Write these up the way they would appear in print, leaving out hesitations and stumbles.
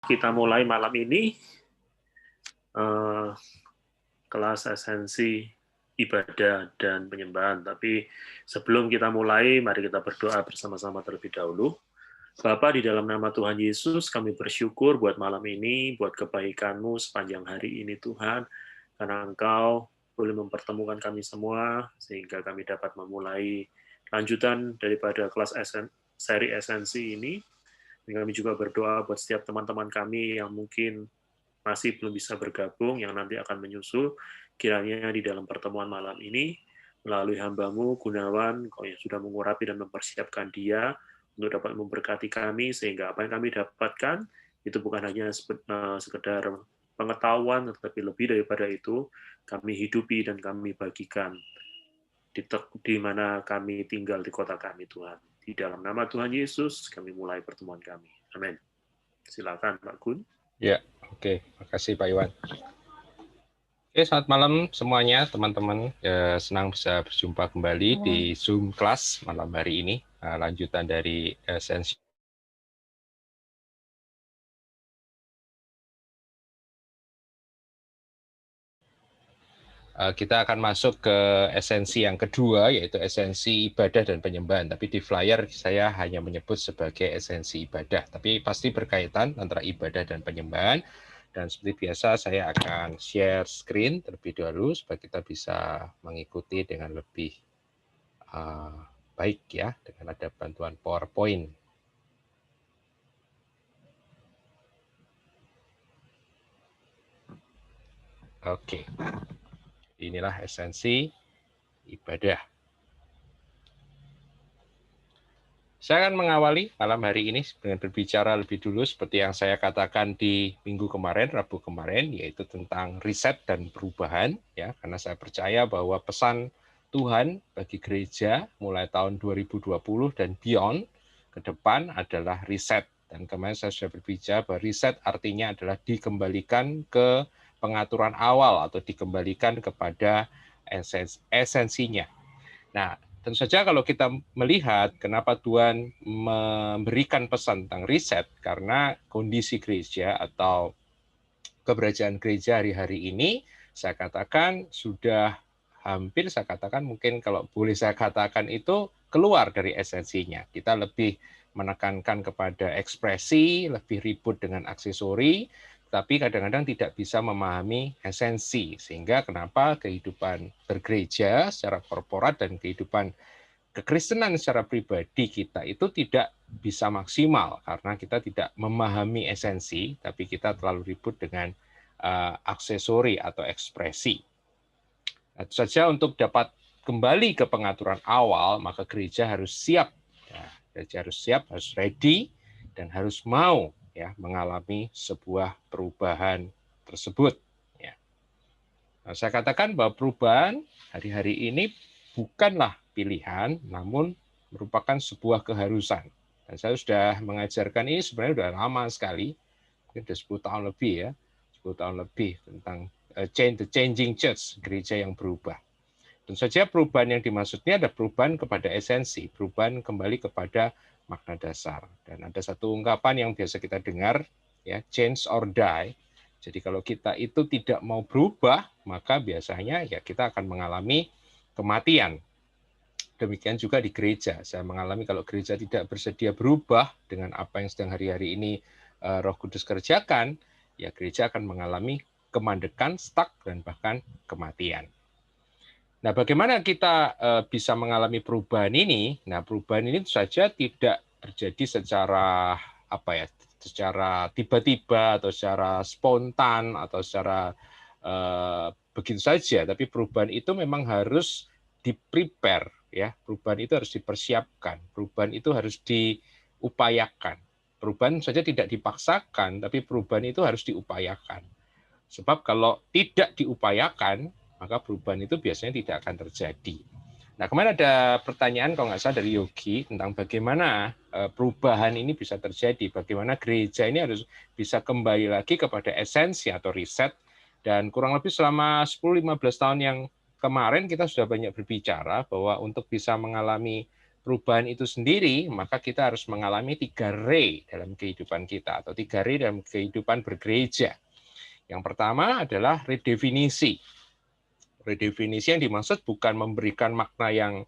kita mulai malam ini kelas esensi ibadah dan penyembahan. Tapi sebelum kita mulai, mari kita berdoa bersama-sama terlebih dahulu. Bapa, di dalam nama Tuhan Yesus, kami bersyukur buat malam ini, buat kebaikan-Mu sepanjang hari ini Tuhan, karena Engkau boleh mempertemukan kami semua, sehingga kami dapat memulai lanjutan daripada kelas seri esensi ini. Dan kami juga berdoa buat setiap teman-teman kami yang mungkin masih belum bisa bergabung, yang nanti akan menyusul, kiranya di dalam pertemuan malam ini, melalui hamba-Mu, Gunawan, Kau yang sudah mengurapi dan mempersiapkan dia, untuk dapat memberkati kami, sehingga apa yang kami dapatkan, itu bukan hanya sekedar pengetahuan, tetapi lebih daripada itu, kami hidupi dan kami bagikan di mana kami tinggal di kota kami, Tuhan. Di dalam nama Tuhan Yesus, kami mulai pertemuan kami. Amin. Silakan, Pak Gun. Ya, oke. Makasih Pak Iwan. Oke, selamat malam semuanya, teman-teman. Senang bisa berjumpa kembali di Zoom kelas malam hari ini. Lanjutan dari esensi. Kita akan masuk ke esensi yang kedua, yaitu esensi ibadah dan penyembahan. Tapi di flyer saya hanya menyebut sebagai esensi ibadah. Tapi pasti berkaitan antara ibadah dan penyembahan. Dan seperti biasa saya akan share screen terlebih dahulu supaya kita bisa mengikuti dengan lebih baik ya, dengan ada bantuan PowerPoint. Oke. Inilah esensi ibadah. Saya akan mengawali malam hari ini dengan berbicara lebih dulu seperti yang saya katakan di minggu kemarin, Rabu kemarin, yaitu tentang riset dan perubahan, ya, karena saya percaya bahwa pesan Tuhan bagi gereja mulai tahun 2020 dan beyond ke depan adalah riset. Dan kemarin saya sudah berbicara bahwa riset artinya adalah dikembalikan ke pengaturan awal atau dikembalikan kepada esensinya. Nah, tentu saja kalau kita melihat kenapa Tuhan memberikan pesan tentang riset, karena kondisi gereja atau keberadaan gereja hari-hari ini, saya katakan sudah hampir, saya katakan mungkin kalau boleh saya katakan itu keluar dari esensinya. Kita lebih menekankan kepada ekspresi, lebih ribut dengan aksesori, tapi kadang-kadang tidak bisa memahami esensi. Sehingga kenapa kehidupan bergereja secara korporat dan kehidupan kekristenan secara pribadi kita itu tidak bisa maksimal karena kita tidak memahami esensi, tapi kita terlalu ribut dengan aksesori atau ekspresi. Nah, itu saja untuk dapat kembali ke pengaturan awal, maka gereja harus siap. Ya, gereja harus siap, harus ready, dan harus mau ya mengalami sebuah perubahan tersebut. Ya. Nah, saya katakan bahwa perubahan hari-hari ini bukanlah pilihan, namun merupakan sebuah keharusan. Dan saya sudah mengajarkan ini sebenarnya sudah lama sekali, mungkin sudah 10 tahun lebih ya, 10 tahun lebih tentang the changing church, gereja yang berubah. Tentu saja perubahan yang dimaksudnya ada perubahan kepada esensi, perubahan kembali kepada makna dasar. Dan ada satu ungkapan yang biasa kita dengar, ya, change or die. Jadi kalau kita itu tidak mau berubah, maka biasanya ya kita akan mengalami kematian. Demikian juga di gereja. Saya mengalami kalau gereja tidak bersedia berubah dengan apa yang sedang hari-hari ini Roh Kudus kerjakan, ya gereja akan mengalami kemandekan, stuck, dan bahkan kematian. Nah, bagaimana kita bisa mengalami perubahan ini? Nah, perubahan ini saja tidak terjadi secara secara tiba-tiba atau secara spontan atau secara begitu saja. Tapi perubahan itu memang harus di-prepare, ya. Perubahan itu harus dipersiapkan. Perubahan itu harus diupayakan. Perubahan saja tidak dipaksakan, tapi perubahan itu harus diupayakan. Sebab kalau tidak diupayakan, maka perubahan itu biasanya tidak akan terjadi. Nah, kemarin ada pertanyaan kalau nggak salah dari Yogi tentang bagaimana perubahan ini bisa terjadi, bagaimana gereja ini harus bisa kembali lagi kepada esensi atau riset, dan kurang lebih selama 10-15 tahun yang kemarin kita sudah banyak berbicara bahwa untuk bisa mengalami perubahan itu sendiri, maka kita harus mengalami 3 re dalam kehidupan kita, atau 3 re dalam kehidupan bergereja. Yang pertama adalah redefinisi. Redefinisi yang dimaksud bukan memberikan makna yang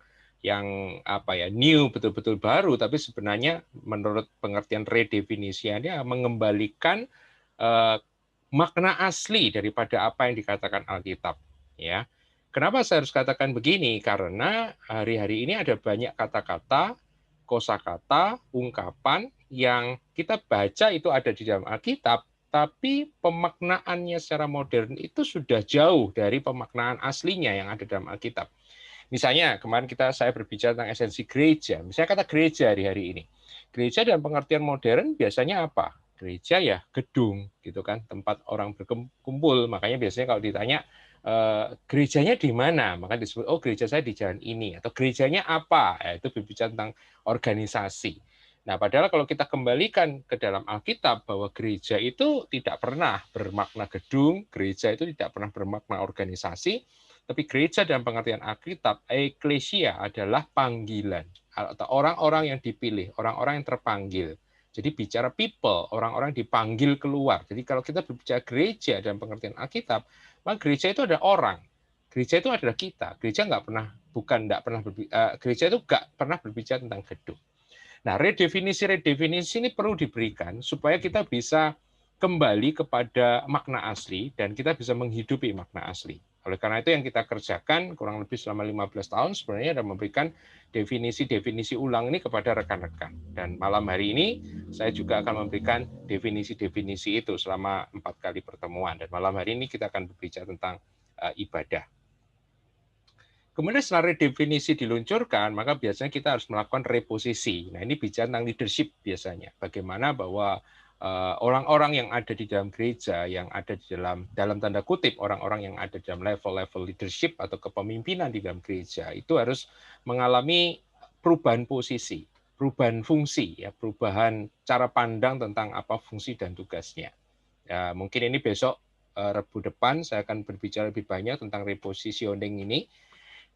new, betul-betul baru, tapi sebenarnya menurut pengertian redefinisinya mengembalikan makna asli daripada apa yang dikatakan Alkitab, ya. Kenapa saya harus katakan begini? Karena hari-hari ini ada banyak kata-kata, kosakata, ungkapan yang kita baca itu ada di dalam Alkitab, tapi pemaknaannya secara modern itu sudah jauh dari pemaknaan aslinya yang ada dalam Alkitab. Misalnya kemarin saya berbicara tentang esensi gereja. Misalnya kata gereja hari ini. Gereja dalam pengertian modern biasanya apa? Gereja ya gedung gitu kan, tempat orang berkumpul. Makanya biasanya kalau ditanya gerejanya di mana, maka disebut gereja saya di jalan ini, atau gerejanya apa? Ya, itu berbicara tentang organisasi. Nah, padahal kalau kita kembalikan ke dalam Alkitab bahwa gereja itu tidak pernah bermakna gedung, gereja itu tidak pernah bermakna organisasi, tapi gereja dalam pengertian Alkitab, eklesia adalah panggilan, atau orang-orang yang dipilih, orang-orang yang terpanggil. Jadi bicara people, orang-orang dipanggil keluar. Jadi kalau kita berbicara gereja dalam pengertian Alkitab, maka gereja itu adalah orang. Gereja itu adalah kita. Gereja gereja itu nggak pernah berbicara tentang gedung. Nah, redefinisi ini perlu diberikan supaya kita bisa kembali kepada makna asli dan kita bisa menghidupi makna asli. Oleh karena itu yang kita kerjakan kurang lebih selama 15 tahun sebenarnya adalah memberikan definisi-definisi ulang ini kepada rekan-rekan. Dan malam hari ini saya juga akan memberikan definisi-definisi itu selama 4 kali pertemuan. Dan malam hari ini kita akan berbicara tentang ibadah. Kemudian setelah redefinisi diluncurkan, maka biasanya kita harus melakukan reposisi. Nah, ini bicara tentang leadership biasanya. Bagaimana bahwa orang-orang yang ada di dalam gereja, yang ada di dalam tanda kutip, orang-orang yang ada di dalam level-level leadership atau kepemimpinan di dalam gereja, itu harus mengalami perubahan posisi, perubahan fungsi, ya, perubahan cara pandang tentang apa fungsi dan tugasnya. Ya, mungkin ini besok Rabu depan saya akan berbicara lebih banyak tentang repositioning ini.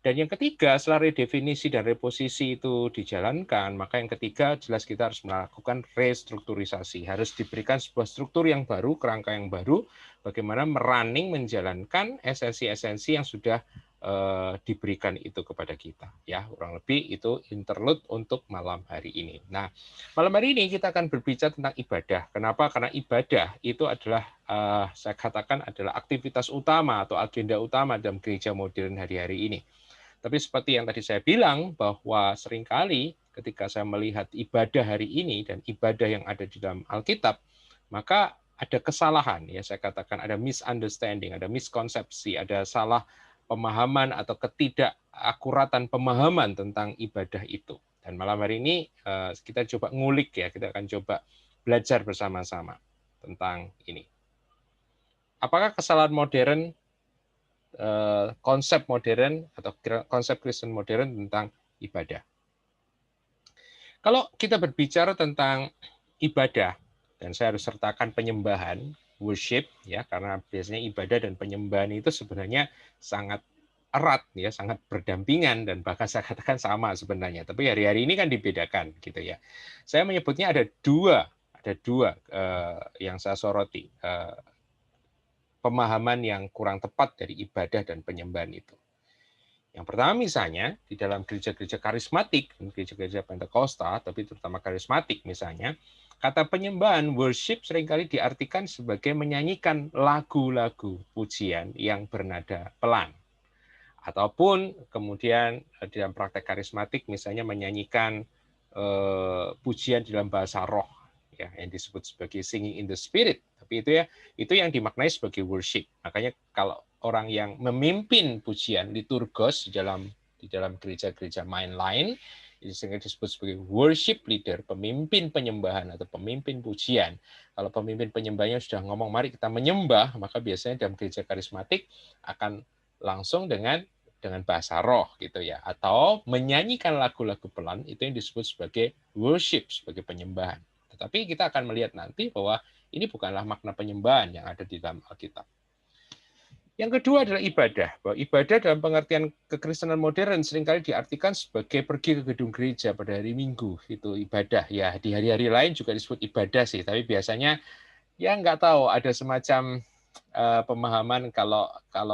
Dan yang ketiga, setelah redefinisi dan reposisi itu dijalankan, maka yang ketiga jelas kita harus melakukan restrukturisasi. Harus diberikan sebuah struktur yang baru, kerangka yang baru, bagaimana menjalankan esensi-esensi yang sudah diberikan itu kepada kita. Ya, kurang lebih itu interlude untuk malam hari ini. Nah, malam hari ini kita akan berbicara tentang ibadah. Kenapa? Karena ibadah itu adalah, saya katakan adalah aktivitas utama atau agenda utama dalam gereja modern hari-hari ini. Tapi seperti yang tadi saya bilang, bahwa seringkali ketika saya melihat ibadah hari ini dan ibadah yang ada di dalam Alkitab, maka ada kesalahan, ya saya katakan ada misunderstanding, ada miskonsepsi, ada salah pemahaman atau ketidakakuratan pemahaman tentang ibadah itu. Dan malam hari ini kita coba ngulik, ya, kita akan coba belajar bersama-sama tentang ini. Apakah kesalahan modern, konsep modern atau konsep Kristen modern tentang ibadah? Kalau kita berbicara tentang ibadah, dan saya harus sertakan penyembahan, worship, ya, karena biasanya ibadah dan penyembahan itu sebenarnya sangat erat, ya, sangat berdampingan, dan bahkan saya katakan sama sebenarnya. Tapi hari-hari ini kan dibedakan, gitu ya. Saya menyebutnya ada dua yang saya soroti, pemahaman yang kurang tepat dari ibadah dan penyembahan itu. Yang pertama misalnya, di dalam gereja-gereja karismatik, gereja-gereja Pentakosta, tapi terutama karismatik misalnya, kata penyembahan, worship, seringkali diartikan sebagai menyanyikan lagu-lagu pujian yang bernada pelan. Ataupun kemudian di dalam praktek karismatik misalnya menyanyikan pujian dalam bahasa roh, ya, yang disebut sebagai singing in the spirit. Tapi itu yang dimaknai sebagai worship. Makanya kalau orang yang memimpin pujian liturgos di dalam gereja-gereja mainline, itu sehingga disebut sebagai worship leader, pemimpin penyembahan atau pemimpin pujian. Kalau pemimpin penyembahnya sudah ngomong mari kita menyembah, maka biasanya dalam gereja karismatik akan langsung dengan bahasa roh, gitu ya, atau menyanyikan lagu-lagu pelan, itu yang disebut sebagai worship, sebagai penyembahan. Tetapi kita akan melihat nanti bahwa ini bukanlah makna penyembahan yang ada di dalam Alkitab. Yang kedua adalah ibadah. Bahwa ibadah dalam pengertian kekristenan modern seringkali diartikan sebagai pergi ke gedung gereja pada hari Minggu. Itu ibadah. Ya, di hari-hari lain juga disebut ibadah sih. Tapi biasanya ya nggak tahu, ada semacam pemahaman kalau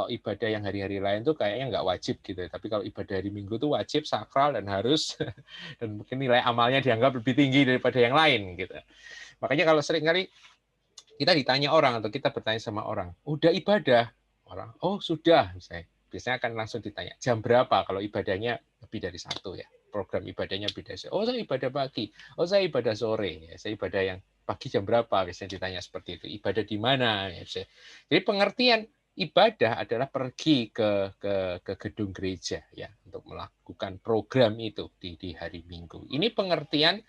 ibadah yang hari-hari lain tuh kayaknya nggak wajib gitu. Tapi kalau ibadah hari Minggu tuh wajib, sakral, dan harus, dan mungkin nilai amalnya dianggap lebih tinggi daripada yang lain gitu. Makanya kalau seringkali kita ditanya orang atau kita bertanya sama orang, udah ibadah? Orang, oh sudah, misalnya. Biasanya akan langsung ditanya, jam berapa kalau ibadahnya lebih dari satu ya. Program ibadahnya beda. Oh saya ibadah pagi, oh saya ibadah sore, ya. Saya ibadah yang pagi jam berapa, biasanya ditanya seperti itu. Ibadah di mana? Ya. Jadi pengertian ibadah adalah pergi ke gedung gereja ya untuk melakukan program itu di hari Minggu. Ini pengertian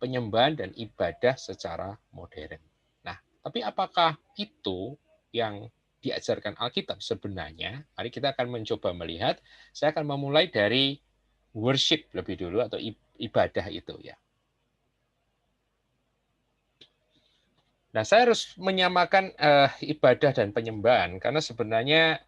penyembahan dan ibadah secara modern. Nah, tapi apakah itu yang diajarkan Alkitab sebenarnya? Mari kita akan mencoba melihat. Saya akan memulai dari worship lebih dulu atau ibadah itu ya. Nah, saya harus menyamakan ibadah dan penyembahan karena sebenarnya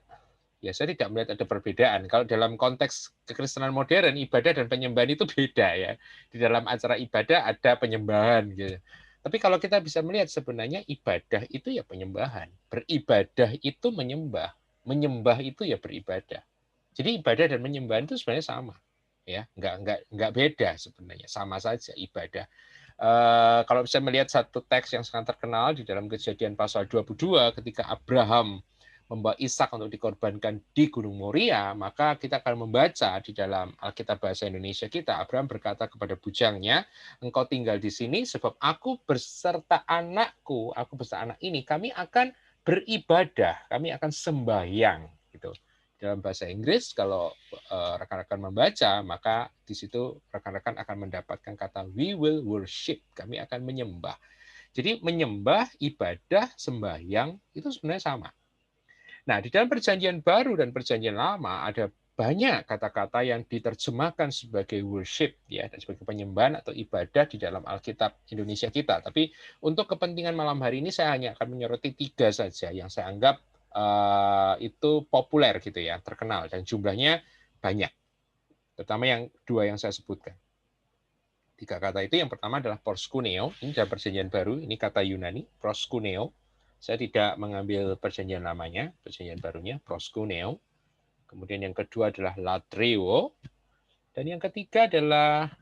ya saya tidak melihat ada perbedaan. Kalau dalam konteks kekristenan modern, ibadah dan penyembahan itu beda ya. Di dalam acara ibadah ada penyembahan gitu. Tapi kalau kita bisa melihat sebenarnya ibadah itu ya penyembahan. Beribadah itu menyembah. Menyembah itu ya beribadah. Jadi ibadah dan penyembahan itu sebenarnya sama. Ya, nggak beda sebenarnya, sama saja ibadah. Kalau bisa melihat satu teks yang sangat terkenal di dalam Kejadian pasal 22 ketika Abraham membawa Ishak untuk dikorbankan di Gunung Moria, maka kita akan membaca di dalam Alkitab bahasa Indonesia kita, Abraham berkata kepada bujangnya, engkau tinggal di sini sebab aku beserta anakku, aku beserta anak ini, kami akan beribadah, kami akan sembahyang. Gitu. Dalam bahasa Inggris, kalau rekan-rekan membaca, maka di situ rekan-rekan akan mendapatkan kata we will worship, kami akan menyembah. Jadi menyembah, ibadah, sembahyang itu sebenarnya sama. Nah, di dalam perjanjian baru dan perjanjian lama ada banyak kata-kata yang diterjemahkan sebagai worship ya, dan sebagai penyembahan atau ibadah di dalam Alkitab Indonesia kita. Tapi untuk kepentingan malam hari ini saya hanya akan menyoroti 3 saja yang saya anggap itu populer gitu ya, terkenal dan jumlahnya banyak. Terutama yang 2 yang saya sebutkan. 3 kata itu, yang pertama adalah proskuneo, ini dalam perjanjian baru, ini kata Yunani, proskuneo. Saya tidak mengambil perjanjian lamanya, perjanjian barunya, proskuneo. Kemudian yang kedua adalah latreo. Dan yang ketiga adalah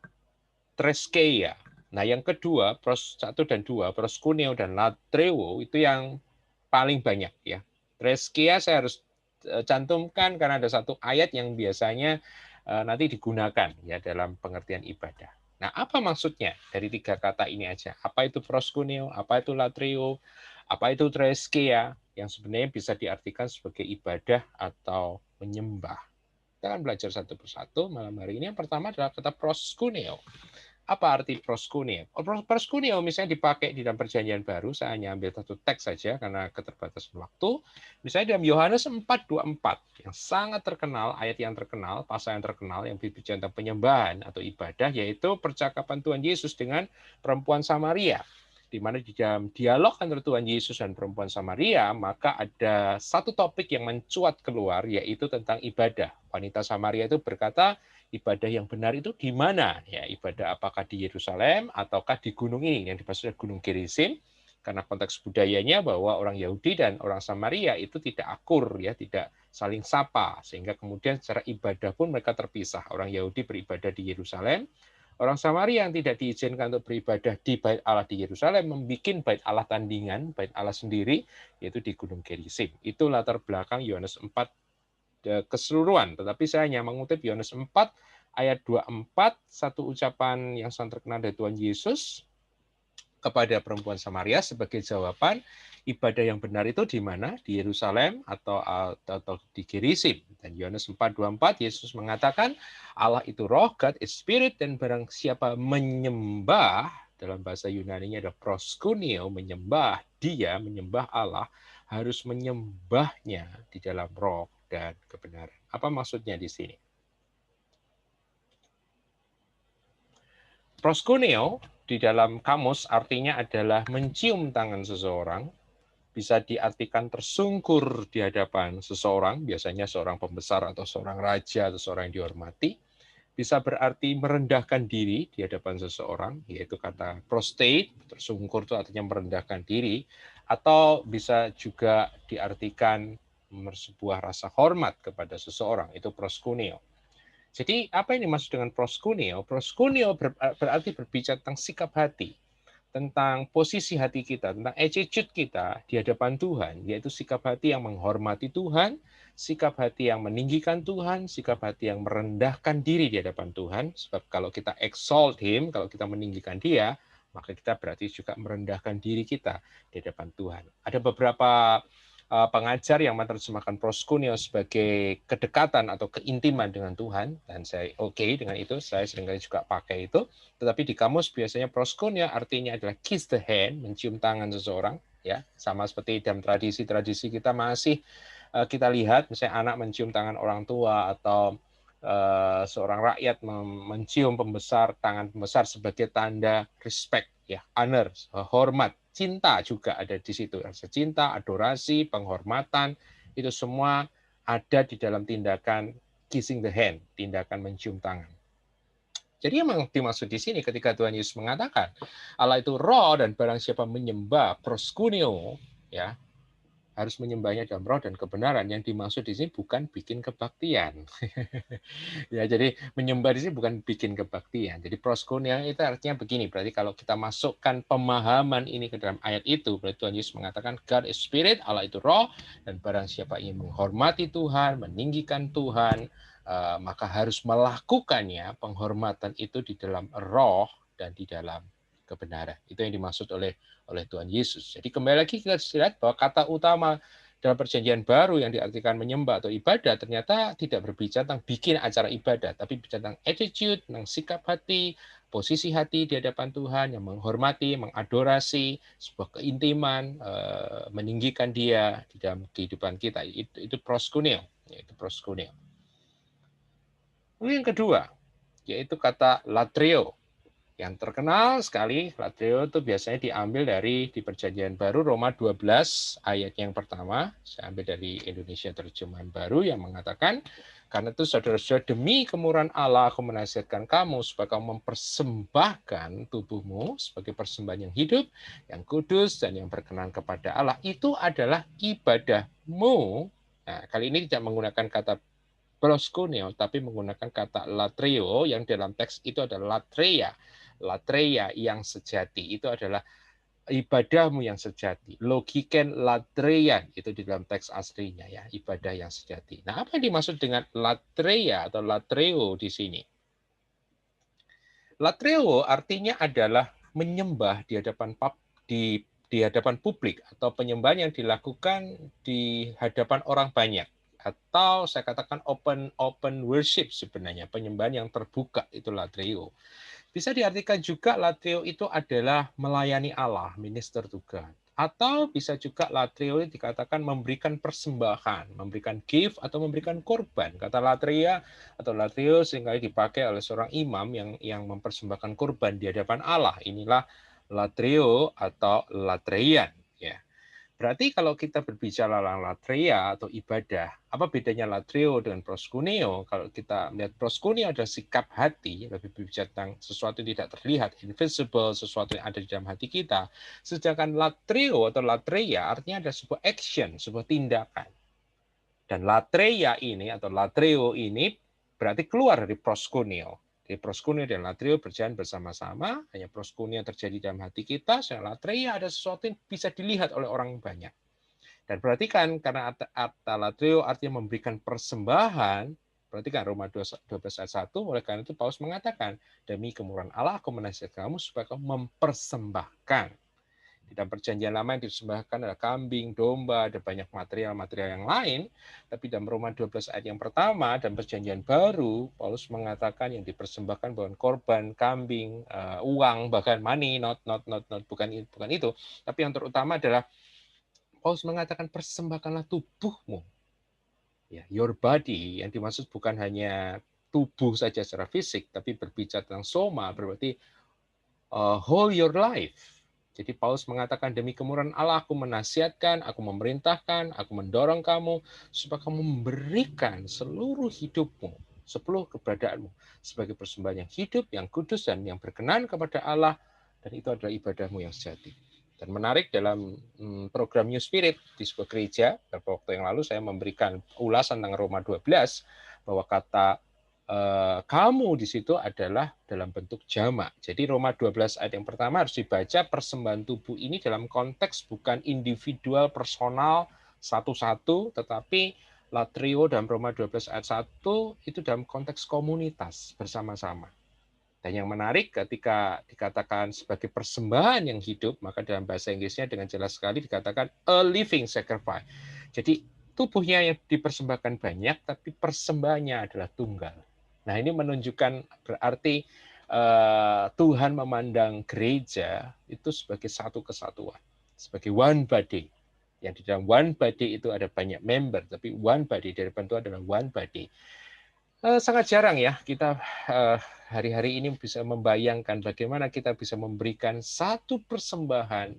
treskeia. Nah, yang kedua, 1 dan 2, proskuneo dan latreo, itu yang paling banyak ya. Treskeia saya harus cantumkan karena ada satu ayat yang biasanya nanti digunakan ya dalam pengertian ibadah. Nah, apa maksudnya dari 3 kata ini aja? Apa itu proskuneo? Apa itu latreo? Apa itu treskeia? Yang sebenarnya bisa diartikan sebagai ibadah atau menyembah. Kita akan belajar satu persatu malam hari ini. Yang pertama adalah kata proskuneo. Apa arti proskuneo? Proskuneo misalnya dipakai di dalam perjanjian baru, saya hanya ambil satu teks saja karena keterbatasan waktu. Misalnya dalam Yohanes 4:24, yang sangat terkenal, ayat yang terkenal, pasal yang terkenal, yang berbicara tentang penyembahan atau ibadah, yaitu percakapan Tuhan Yesus dengan perempuan Samaria. Di mana di dalam dialog antara Tuhan Yesus dan perempuan Samaria, maka ada satu topik yang mencuat keluar, yaitu tentang ibadah. Wanita Samaria itu berkata, ibadah yang benar itu di mana? Ya, ibadah apakah di Yerusalem ataukah di gunung ini yang dimaksud Gunung Gerizim? Karena konteks budayanya bahwa orang Yahudi dan orang Samaria itu tidak akur ya, tidak saling sapa, sehingga kemudian secara ibadah pun mereka terpisah. Orang Yahudi beribadah di Yerusalem, orang Samaria yang tidak diizinkan untuk beribadah di Bait Allah di Yerusalem membuat Bait Allah tandingan, Bait Allah sendiri, yaitu di Gunung Gerizim. Itu latar belakang Yohanes 4 keseluruhan, tetapi saya hanya mengutip Yohanes 4 ayat 24, satu ucapan yang sangat terkenal dari Tuhan Yesus kepada perempuan Samaria sebagai jawaban, ibadah yang benar itu di mana? Di Yerusalem atau di Gerizim. Dan Yohanes 4:24 Yesus mengatakan Allah itu roh, God is spirit, dan barang siapa menyembah, dalam bahasa Yunani-nya ada proskuneo, menyembah dia, menyembah Allah, harus menyembahnya di dalam roh dan kebenaran. Apa maksudnya di sini? Proskuneo di dalam kamus artinya adalah mencium tangan seseorang, bisa diartikan tersungkur di hadapan seseorang, biasanya seorang pembesar atau seorang raja atau seorang yang dihormati. Bisa berarti merendahkan diri di hadapan seseorang, yaitu kata prostrate, tersungkur itu artinya merendahkan diri, atau bisa juga diartikan sebuah rasa hormat kepada seseorang, itu proskuneo. Jadi apa yang dimaksud dengan proskuneo? Proskuneo berarti berbicara tentang sikap hati, tentang posisi hati kita, tentang attitude kita di hadapan Tuhan, yaitu sikap hati yang menghormati Tuhan, sikap hati yang meninggikan Tuhan, sikap hati yang merendahkan diri di hadapan Tuhan. Sebab kalau kita exalt Him, kalau kita meninggikan Dia, maka kita berarti juga merendahkan diri kita di hadapan Tuhan. Ada beberapa pengajar yang menerjemahkan proskuneo sebagai kedekatan atau keintiman dengan Tuhan, dan saya oke dengan itu, saya seringkali juga pakai itu. Tetapi di kamus biasanya proskuneo artinya adalah kiss the hand, mencium tangan seseorang, ya, sama seperti dalam tradisi-tradisi kita masih kita lihat, misalnya anak mencium tangan orang tua atau seorang rakyat mencium tangan pembesar sebagai tanda respect, ya, honor, hormat. Cinta juga ada di situ. Rasa cinta, adorasi, penghormatan, itu semua ada di dalam tindakan kissing the hand, tindakan mencium tangan. Jadi yang dimaksud di sini ketika Tuhan Yesus mengatakan Allah itu roh dan barang siapa menyembah proskuneo, ya, harus menyembahnya dalam roh dan kebenaran. Yang dimaksud di sini bukan bikin kebaktian. Ya, jadi menyembah di sini bukan bikin kebaktian. Jadi proskuneo itu artinya begini. Berarti kalau kita masukkan pemahaman ini ke dalam ayat itu, berarti Tuhan Yesus mengatakan God is spirit, Allah itu roh, dan barang siapa ingin menghormati Tuhan, meninggikan Tuhan, maka harus melakukannya, penghormatan itu di dalam roh dan di dalam kebenaran. Itu yang dimaksud oleh Tuhan Yesus. Jadi kembali lagi kita lihat bahwa kata utama dalam perjanjian baru yang diartikan menyembah atau ibadah ternyata tidak berbicara tentang bikin acara ibadah, tapi bicara tentang attitude, tentang sikap hati, posisi hati di hadapan Tuhan yang menghormati, mengadorasi, sebuah keintiman, meninggikan Dia di dalam kehidupan kita. Itu proskuneo, yaitu proskuneo. Lalu yang kedua, yaitu kata latreo. Yang terkenal sekali, latreo itu biasanya diambil dari di Perjanjian Baru Roma 12 ayat yang pertama. Saya ambil dari Indonesia Terjemahan Baru yang mengatakan, karena itu saudara-saudara demi kemurahan Allah aku menasihatkan kamu supaya kamu mempersembahkan tubuhmu sebagai persembahan yang hidup, yang kudus dan yang berkenan kepada Allah. Itu adalah ibadahmu. Nah, kali ini tidak menggunakan kata proskuneo, tapi menggunakan kata latreo yang dalam teks itu adalah latreia. Latreia yang sejati itu adalah ibadahmu yang sejati. Logiken latreian itu di dalam teks aslinya, ya, ibadah yang sejati. Nah, apa yang dimaksud dengan latreia atau latreo di sini? Latreo artinya adalah menyembah di hadapan di hadapan publik atau penyembahan yang dilakukan di hadapan orang banyak, atau saya katakan open worship, sebenarnya penyembahan yang terbuka, itu latreo. Bisa diartikan juga latreo itu adalah melayani Allah, minister to God. Atau bisa juga latreo dikatakan memberikan persembahan, memberikan gift atau memberikan korban. Kata latreia atau latreo seringkali dipakai oleh seorang imam yang mempersembahkan korban di hadapan Allah. Inilah latreo atau latreian, ya. Berarti kalau kita berbicara tentang latreia atau ibadah, apa bedanya latreo dengan proskuneo? Kalau kita melihat proskuneo adalah sikap hati, lebih berbicara tentang sesuatu yang tidak terlihat, invisible, sesuatu yang ada di dalam hati kita. Sedangkan latreo atau latreia artinya ada sebuah action, sebuah tindakan. Dan latreia ini atau latreo ini berarti keluar dari proskuneo. Jadi proskuneo dan latreo berjalan bersama-sama, hanya proskuneo terjadi dalam hati kita, sedangkan latreia ada sesuatu yang bisa dilihat oleh orang banyak. Dan perhatikan, karena kata latreo artinya memberikan persembahan, perhatikan Roma 12 ayat 1, oleh karena itu Paulus mengatakan, demi kemurahan Allah aku menasihatkan kamu supaya kamu mempersembahkan. Di dalam perjanjian lama yang dipersembahkan adalah kambing, domba, ada banyak material-material yang lain. Tapi dalam Roma 12 ayat yang pertama dan perjanjian baru, Paulus mengatakan yang dipersembahkan bukan korban, kambing, uang, bahkan money, bukan itu. Tapi yang terutama adalah Paulus mengatakan persembahkanlah tubuhmu. Ya, your body yang dimaksud bukan hanya tubuh saja secara fisik, tapi berbicara tentang soma, berarti whole your life. Jadi Paulus mengatakan, demi kemurahan Allah aku menasihatkan, aku memerintahkan, aku mendorong kamu supaya kamu memberikan seluruh hidupmu, seluruh keberadaanmu sebagai persembahan yang hidup, yang kudus, dan yang berkenan kepada Allah, dan itu adalah ibadahmu yang sejati. Dan menarik, dalam program New Spirit di sebuah gereja, beberapa waktu yang lalu saya memberikan ulasan tentang Roma 12, bahwa kata kamu di situ adalah dalam bentuk jamak. Jadi Roma 12 ayat yang pertama harus dibaca, persembahan tubuh ini dalam konteks bukan individual, personal, satu-satu, tetapi latrio dalam Roma 12 ayat 1 itu dalam konteks komunitas, bersama-sama. Dan yang menarik, ketika dikatakan sebagai persembahan yang hidup, maka dalam bahasa Inggrisnya dengan jelas sekali dikatakan a living sacrifice. Jadi tubuhnya yang dipersembahkan banyak, tapi persembahannya adalah tunggal. Nah, ini menunjukkan berarti Tuhan memandang gereja itu sebagai satu kesatuan, sebagai one body. Yang di dalam one body itu ada banyak member, tapi one body dari depan itu adalah one body. Sangat jarang ya kita hari-hari ini bisa membayangkan bagaimana kita bisa memberikan satu persembahan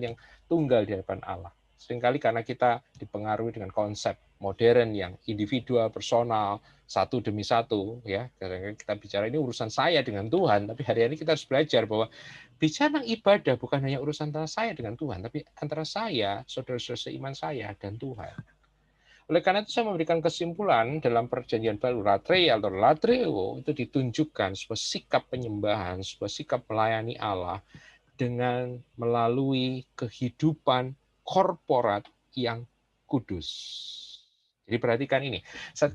yang tunggal di hadapan Allah. Seringkali karena kita dipengaruhi dengan konsep modern yang individual, personal, satu demi satu, ya. Kita bicara ini urusan saya dengan Tuhan, tapi hari ini kita harus belajar bahwa bicara ibadah bukan hanya urusan antara saya dengan Tuhan, tapi antara saya, saudara-saudara seiman saya, dan Tuhan. Oleh karena itu saya memberikan kesimpulan dalam perjanjian baru, latria atau latreo itu ditunjukkan sebuah sikap penyembahan, sebuah sikap melayani Allah dengan melalui kehidupan korporat yang kudus. Jadi perhatikan ini, saat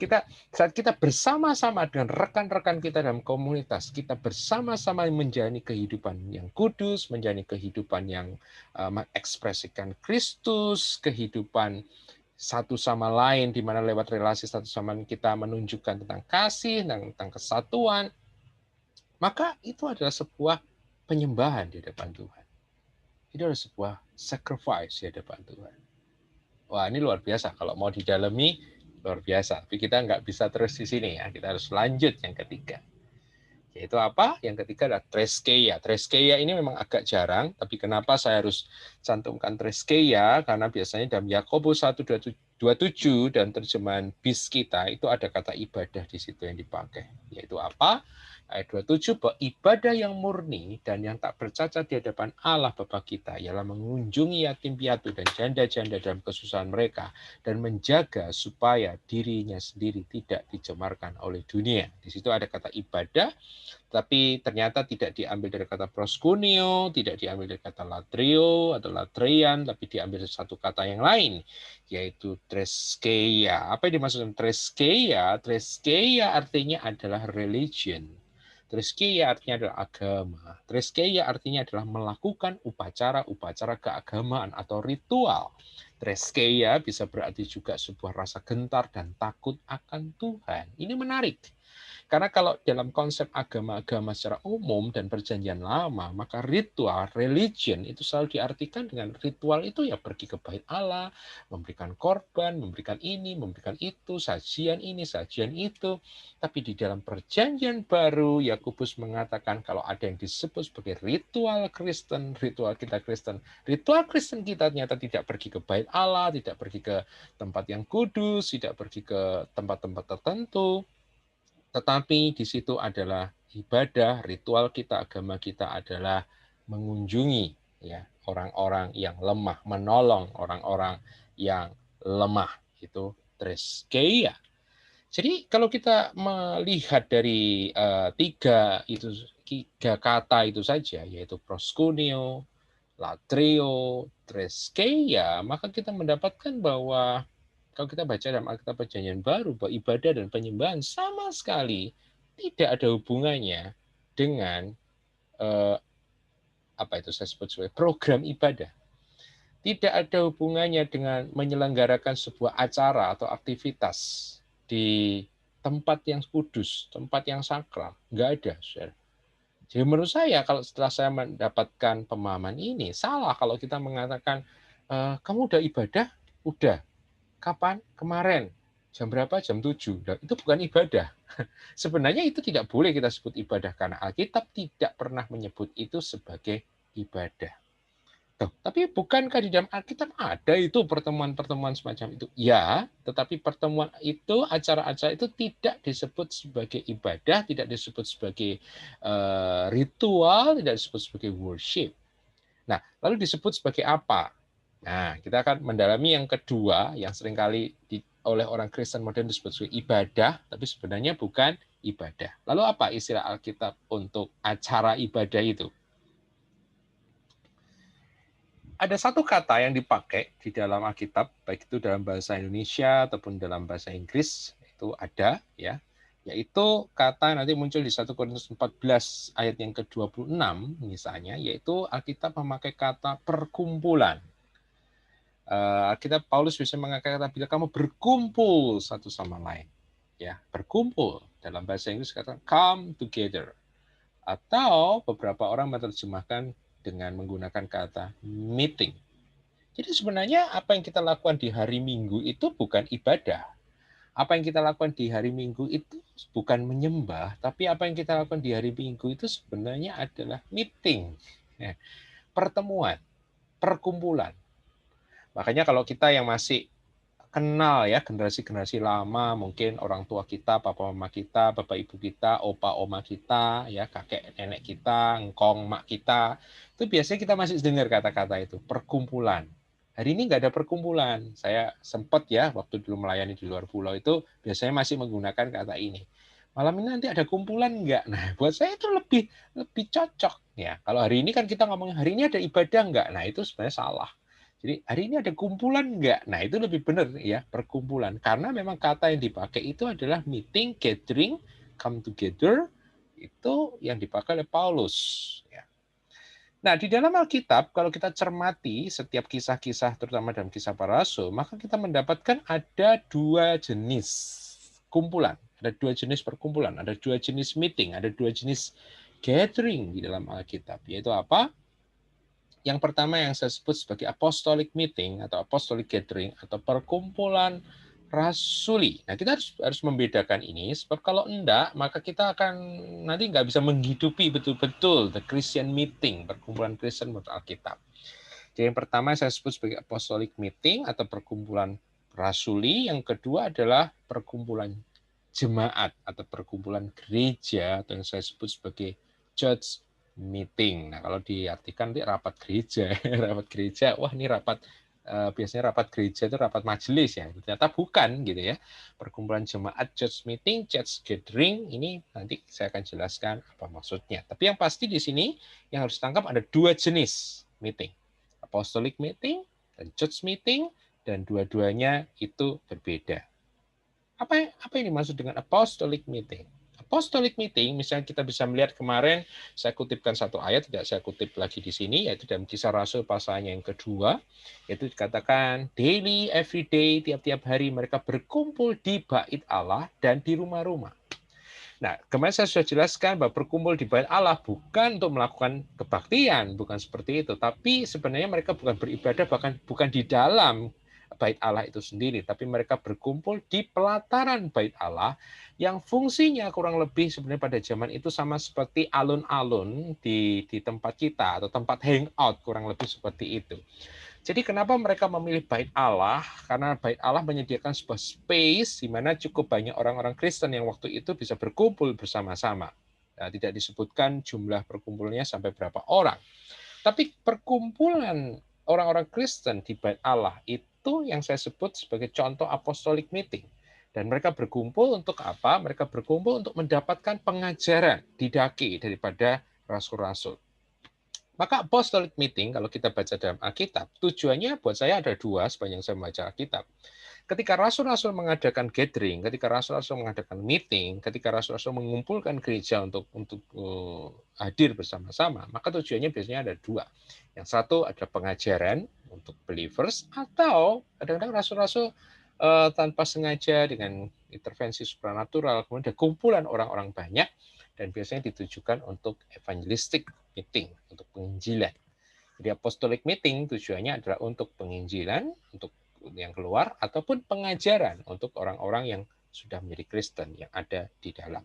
kita bersama-sama dengan rekan-rekan kita dalam komunitas, kita bersama-sama menjalani kehidupan yang kudus, menjalani kehidupan yang mengekspresikan Kristus, kehidupan satu sama lain, di mana lewat relasi satu sama lain kita menunjukkan tentang kasih, tentang kesatuan, maka itu adalah sebuah penyembahan di hadapan Tuhan. Itu adalah sebuah sacrifice di hadapan Tuhan. Wah, ini luar biasa. Kalau mau didalami, luar biasa. Tapi kita nggak bisa terus di sini ya. Kita harus lanjut yang ketiga. Yaitu apa? Yang ketiga adalah treskeia. Treskeia ini memang agak jarang, tapi kenapa saya harus cantumkan treskeia? Karena biasanya dalam Yakobus 1:27 dan terjemahan BIS kita itu ada kata ibadah di situ yang dipakai. Yaitu apa? Ayat 27, bahwa ibadah yang murni dan yang tak bercacat di hadapan Allah Bapa kita ialah mengunjungi yatim piatu dan janda-janda dalam kesusahan mereka dan menjaga supaya dirinya sendiri tidak dicemarkan oleh dunia. Di situ ada kata ibadah, tapi ternyata tidak diambil dari kata proskuneo, tidak diambil dari kata latrio atau latrian, tapi diambil dari satu kata yang lain, yaitu treskeia. Apa yang dimaksud treskeia? Treskeia artinya adalah religion. Treskeia artinya adalah agama. Treskeia artinya adalah melakukan upacara-upacara keagamaan atau ritual. Treskeia bisa berarti juga sebuah rasa gentar dan takut akan Tuhan. Ini menarik. Karena kalau dalam konsep agama-agama secara umum dan perjanjian lama, maka ritual, religion itu selalu diartikan dengan ritual itu ya pergi ke bait Allah, memberikan korban, memberikan ini, memberikan itu, sajian ini, sajian itu. Tapi di dalam perjanjian baru, Yakobus mengatakan kalau ada yang disebut sebagai ritual Kristen, ritual Kristen kita ternyata tidak pergi ke bait Allah, tidak pergi ke tempat yang kudus, tidak pergi ke tempat-tempat tertentu. Tetapi di situ adalah ibadah, ritual kita, agama kita adalah mengunjungi ya orang-orang yang lemah, menolong orang-orang yang lemah. Itu treskeia. Jadi kalau kita melihat dari tiga kata itu saja, yaitu proskuneo, latrio, treskeia, maka kita mendapatkan bahwa kalau kita baca dalam Alkitab Perjanjian Baru, bahwa ibadah dan penyembahan sama sekali tidak ada hubungannya dengan apa itu saya sebut sebagai program ibadah. Tidak ada hubungannya dengan menyelenggarakan sebuah acara atau aktivitas di tempat yang kudus, tempat yang sakral. Nggak ada, saudara. Jadi menurut saya, kalau setelah saya mendapatkan pemahaman ini, salah kalau kita mengatakan, kamu udah ibadah? Udah. Kapan? Kemarin. Jam berapa? Jam 7. Nah, itu bukan ibadah. Sebenarnya itu tidak boleh kita sebut ibadah, karena Alkitab tidak pernah menyebut itu sebagai ibadah. Tuh, tapi bukankah di dalam Alkitab ada itu pertemuan-pertemuan semacam itu? Ya, tetapi pertemuan itu, acara-acara itu tidak disebut sebagai ibadah, tidak disebut sebagai ritual, tidak disebut sebagai worship. Nah, lalu disebut sebagai apa? Nah, kita akan mendalami yang kedua, yang seringkali oleh orang Kristen modern disebut sebagai ibadah, tapi sebenarnya bukan ibadah. Lalu apa istilah Alkitab untuk acara ibadah itu? Ada satu kata yang dipakai di dalam Alkitab, baik itu dalam bahasa Indonesia ataupun dalam bahasa Inggris, itu ada, ya, yaitu kata nanti muncul di 1 Korintus 14 ayat yang ke-26 misalnya, yaitu Alkitab memakai kata perkumpulan. Alkitab Paulus bisa mengatakan kata bila kamu berkumpul satu sama lain, ya, berkumpul. Dalam bahasa Inggris kata come together, atau beberapa orang menerjemahkan dengan menggunakan kata meeting. Jadi sebenarnya apa yang kita lakukan di hari Minggu itu bukan ibadah. Apa yang kita lakukan di hari Minggu itu bukan menyembah, tapi apa yang kita lakukan di hari Minggu itu sebenarnya adalah meeting, pertemuan, perkumpulan. Makanya kalau kita yang masih kenal ya generasi-generasi lama, mungkin orang tua kita, papa mama kita, bapak ibu kita, opa oma kita, ya kakek nenek kita, engkong mak kita, itu biasanya kita masih dengar kata-kata itu, perkumpulan. Hari ini nggak ada perkumpulan. Saya sempat ya waktu dulu melayani di luar pulau itu biasanya masih menggunakan kata ini. Malam ini nanti ada kumpulan nggak? Nah, buat saya itu lebih cocok ya. Kalau hari ini kan kita ngomongin hari ini ada ibadah nggak? Nah, itu sebenarnya salah. Jadi hari ini ada kumpulan nggak? Nah itu lebih benar ya, perkumpulan. Karena memang kata yang dipakai itu adalah meeting, gathering, come together, itu yang dipakai oleh Paulus. Ya. Nah di dalam Alkitab, kalau kita cermati setiap kisah-kisah, terutama dalam kisah para rasul, maka kita mendapatkan ada dua jenis kumpulan. Ada dua jenis perkumpulan, ada dua jenis meeting, ada dua jenis gathering di dalam Alkitab. Yaitu apa? Yang pertama yang saya sebut sebagai apostolic meeting atau apostolic gathering atau perkumpulan rasuli. Nah, kita harus membedakan ini sebab kalau enggak maka kita akan nanti nggak bisa menghidupi betul-betul the Christian meeting, perkumpulan Kristen menurut Alkitab. Jadi yang pertama saya sebut sebagai apostolic meeting atau perkumpulan rasuli, yang kedua adalah perkumpulan jemaat atau perkumpulan gereja atau yang saya sebut sebagai church meeting. Nah, kalau diartikan nanti rapat gereja, rapat gereja, wah ini rapat biasanya rapat gereja itu rapat majelis ya. Ternyata bukan gitu ya. Perkumpulan jemaat, church meeting, church gathering ini nanti saya akan jelaskan apa maksudnya. Tapi yang pasti di sini yang harus tangkap ada dua jenis meeting. Apostolic meeting dan church meeting, dan dua-duanya itu berbeda. Apa yang dimaksud dengan apostolic meeting? Apostolic meeting, misalnya kita bisa melihat kemarin, saya kutipkan satu ayat, tidak saya kutip lagi di sini, yaitu dalam Kisah Rasul pasalnya yang kedua, yaitu dikatakan, daily, every day, tiap-tiap hari mereka berkumpul di bait Allah dan di rumah-rumah. Nah, kemarin saya sudah jelaskan bahwa berkumpul di bait Allah bukan untuk melakukan kebaktian, bukan seperti itu. Tapi sebenarnya mereka bukan beribadah, bahkan bukan di dalam bait Allah itu sendiri, tapi mereka berkumpul di pelataran bait Allah yang fungsinya kurang lebih sebenarnya pada zaman itu sama seperti alun-alun di tempat kita atau tempat hangout, kurang lebih seperti itu. Jadi kenapa mereka memilih bait Allah? Karena bait Allah menyediakan sebuah space di mana cukup banyak orang-orang Kristen yang waktu itu bisa berkumpul bersama-sama. Nah, tidak disebutkan jumlah perkumpulannya sampai berapa orang. Tapi perkumpulan orang-orang Kristen di bait Allah itu yang saya sebut sebagai contoh apostolic meeting. Dan mereka berkumpul untuk apa? Mereka berkumpul untuk mendapatkan pengajaran didaki daripada rasul-rasul. Maka apostolic meeting, kalau kita baca dalam Alkitab, tujuannya buat saya ada dua sepanjang saya membaca Alkitab. Ketika rasul-rasul mengadakan gathering, ketika rasul-rasul mengadakan meeting, ketika rasul-rasul mengumpulkan gereja untuk hadir bersama-sama, maka tujuannya biasanya ada dua. Yang satu ada pengajaran untuk believers, atau kadang-kadang rasul-rasul tanpa sengaja dengan intervensi supranatural, kemudian ada kumpulan orang-orang banyak, dan biasanya ditujukan untuk evangelistic meeting, untuk penginjilan. Jadi apostolic meeting tujuannya adalah untuk penginjilan, untuk yang keluar, ataupun pengajaran untuk orang-orang yang sudah menjadi Kristen, yang ada di dalam.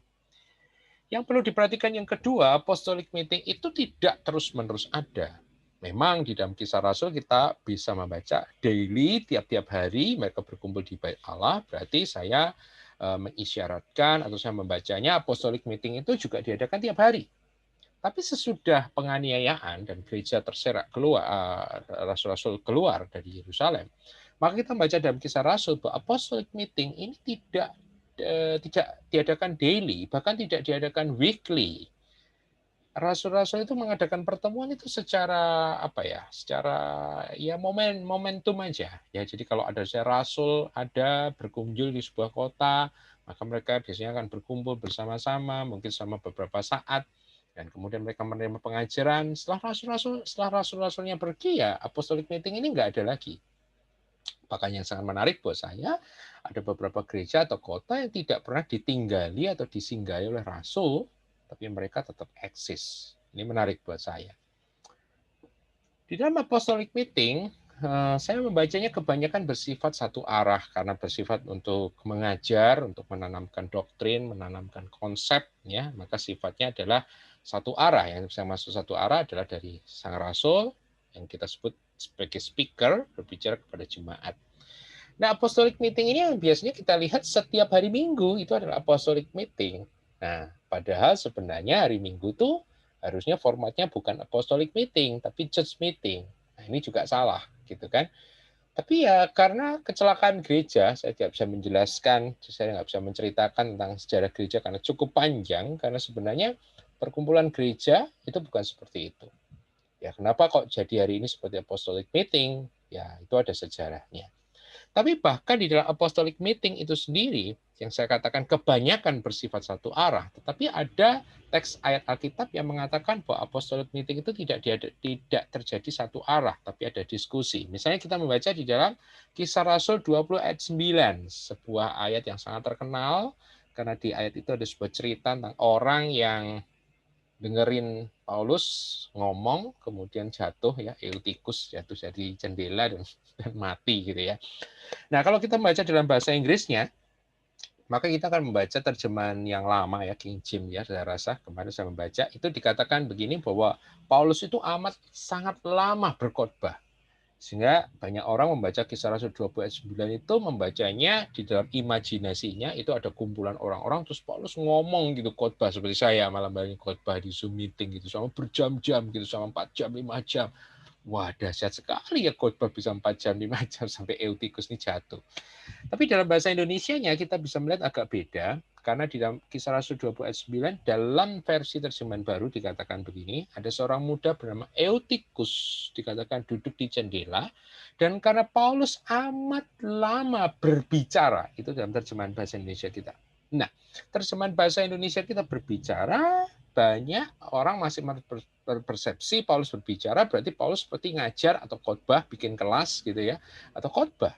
Yang perlu diperhatikan yang kedua, apostolic meeting itu tidak terus-menerus ada. Memang di dalam Kisah Rasul kita bisa membaca daily, tiap-tiap hari mereka berkumpul di Bait Allah, berarti saya mengisyaratkan atau saya membacanya apostolic meeting itu juga diadakan tiap hari. Tapi sesudah penganiayaan dan gereja terserak keluar, rasul-rasul keluar dari Yerusalem, maka kita membaca dalam Kisah Rasul bahwa apostolic meeting ini tidak diadakan daily, bahkan tidak diadakan weekly. Rasul-rasul itu mengadakan pertemuan itu secara apa ya? Secara ya momentum aja. Ya, jadi kalau ada rasul ada berkunjung di sebuah kota, maka mereka biasanya akan berkumpul bersama-sama, mungkin selama beberapa saat, dan kemudian mereka menerima pengajaran. Setelah rasul-rasulnya pergi, ya apostolic meeting ini nggak ada lagi. Bahkan yang sangat menarik buat saya, ada beberapa gereja atau kota yang tidak pernah ditinggali atau disinggahi oleh rasul, tapi mereka tetap eksis. Ini menarik buat saya. Di dalam apostolic meeting, saya membacanya kebanyakan bersifat satu arah, karena bersifat untuk mengajar, untuk menanamkan doktrin, menanamkan konsep, ya, maka sifatnya adalah satu arah. Yang bisa masuk satu arah adalah dari sang rasul, yang kita sebut sebagai speaker, berbicara kepada jemaat. Nah, apostolic meeting ini yang biasanya kita lihat setiap hari Minggu, itu adalah apostolic meeting. Nah, padahal sebenarnya hari Minggu tuh harusnya formatnya bukan apostolic meeting, tapi church meeting. Nah, ini juga salah, gitu kan. Tapi ya karena kecelakaan gereja, saya tidak bisa menjelaskan, saya nggak bisa menceritakan tentang sejarah gereja karena cukup panjang, karena sebenarnya perkumpulan gereja itu bukan seperti itu. Ya, kenapa kok jadi hari ini seperti apostolic meeting? Ya, itu ada sejarahnya. Tapi bahkan di dalam apostolic meeting itu sendiri, yang saya katakan kebanyakan bersifat satu arah, tetapi ada teks ayat Alkitab yang mengatakan bahwa apostolic meeting itu tidak terjadi satu arah, tapi ada diskusi. Misalnya kita membaca di dalam Kisah Rasul 20 ayat 9, sebuah ayat yang sangat terkenal, karena di ayat itu ada sebuah cerita tentang orang yang dengerin Paulus ngomong, kemudian jatuh ya, Eutikus jatuh dari jendela dan mati gitu ya. Nah, kalau kita membaca dalam bahasa Inggrisnya, maka kita akan membaca terjemahan yang lama ya, King James ya, saya rasa. Kemarin saya membaca, itu dikatakan begini bahwa Paulus itu amat sangat lama berkhotbah. Sehingga banyak orang membaca Kisah Rasul 20 ayat 9 itu membacanya di dalam imajinasinya itu ada kumpulan orang-orang, terus Paulus ngomong gitu, khotbah seperti saya malam hari khotbah di Zoom meeting gitu, sama berjam-jam gitu, sama 4 jam, 5 jam. Wah, dahsyat sekali ya khotbah bisa 4 jam, 5 jam sampai Eutikus ini jatuh. Tapi dalam bahasa Indonesianya kita bisa melihat agak beda, karena di dalam Kisah Rasul 20 ayat 9 dalam versi terjemahan baru dikatakan begini, ada seorang muda bernama Eutikus dikatakan duduk di jendela, dan karena Paulus amat lama berbicara, itu dalam terjemahan bahasa Indonesia kita. Nah, terjemahan bahasa Indonesia kita berbicara, banyak orang masih berpersepsi Paulus berbicara berarti Paulus seperti ngajar atau khotbah, bikin kelas gitu ya, atau khotbah.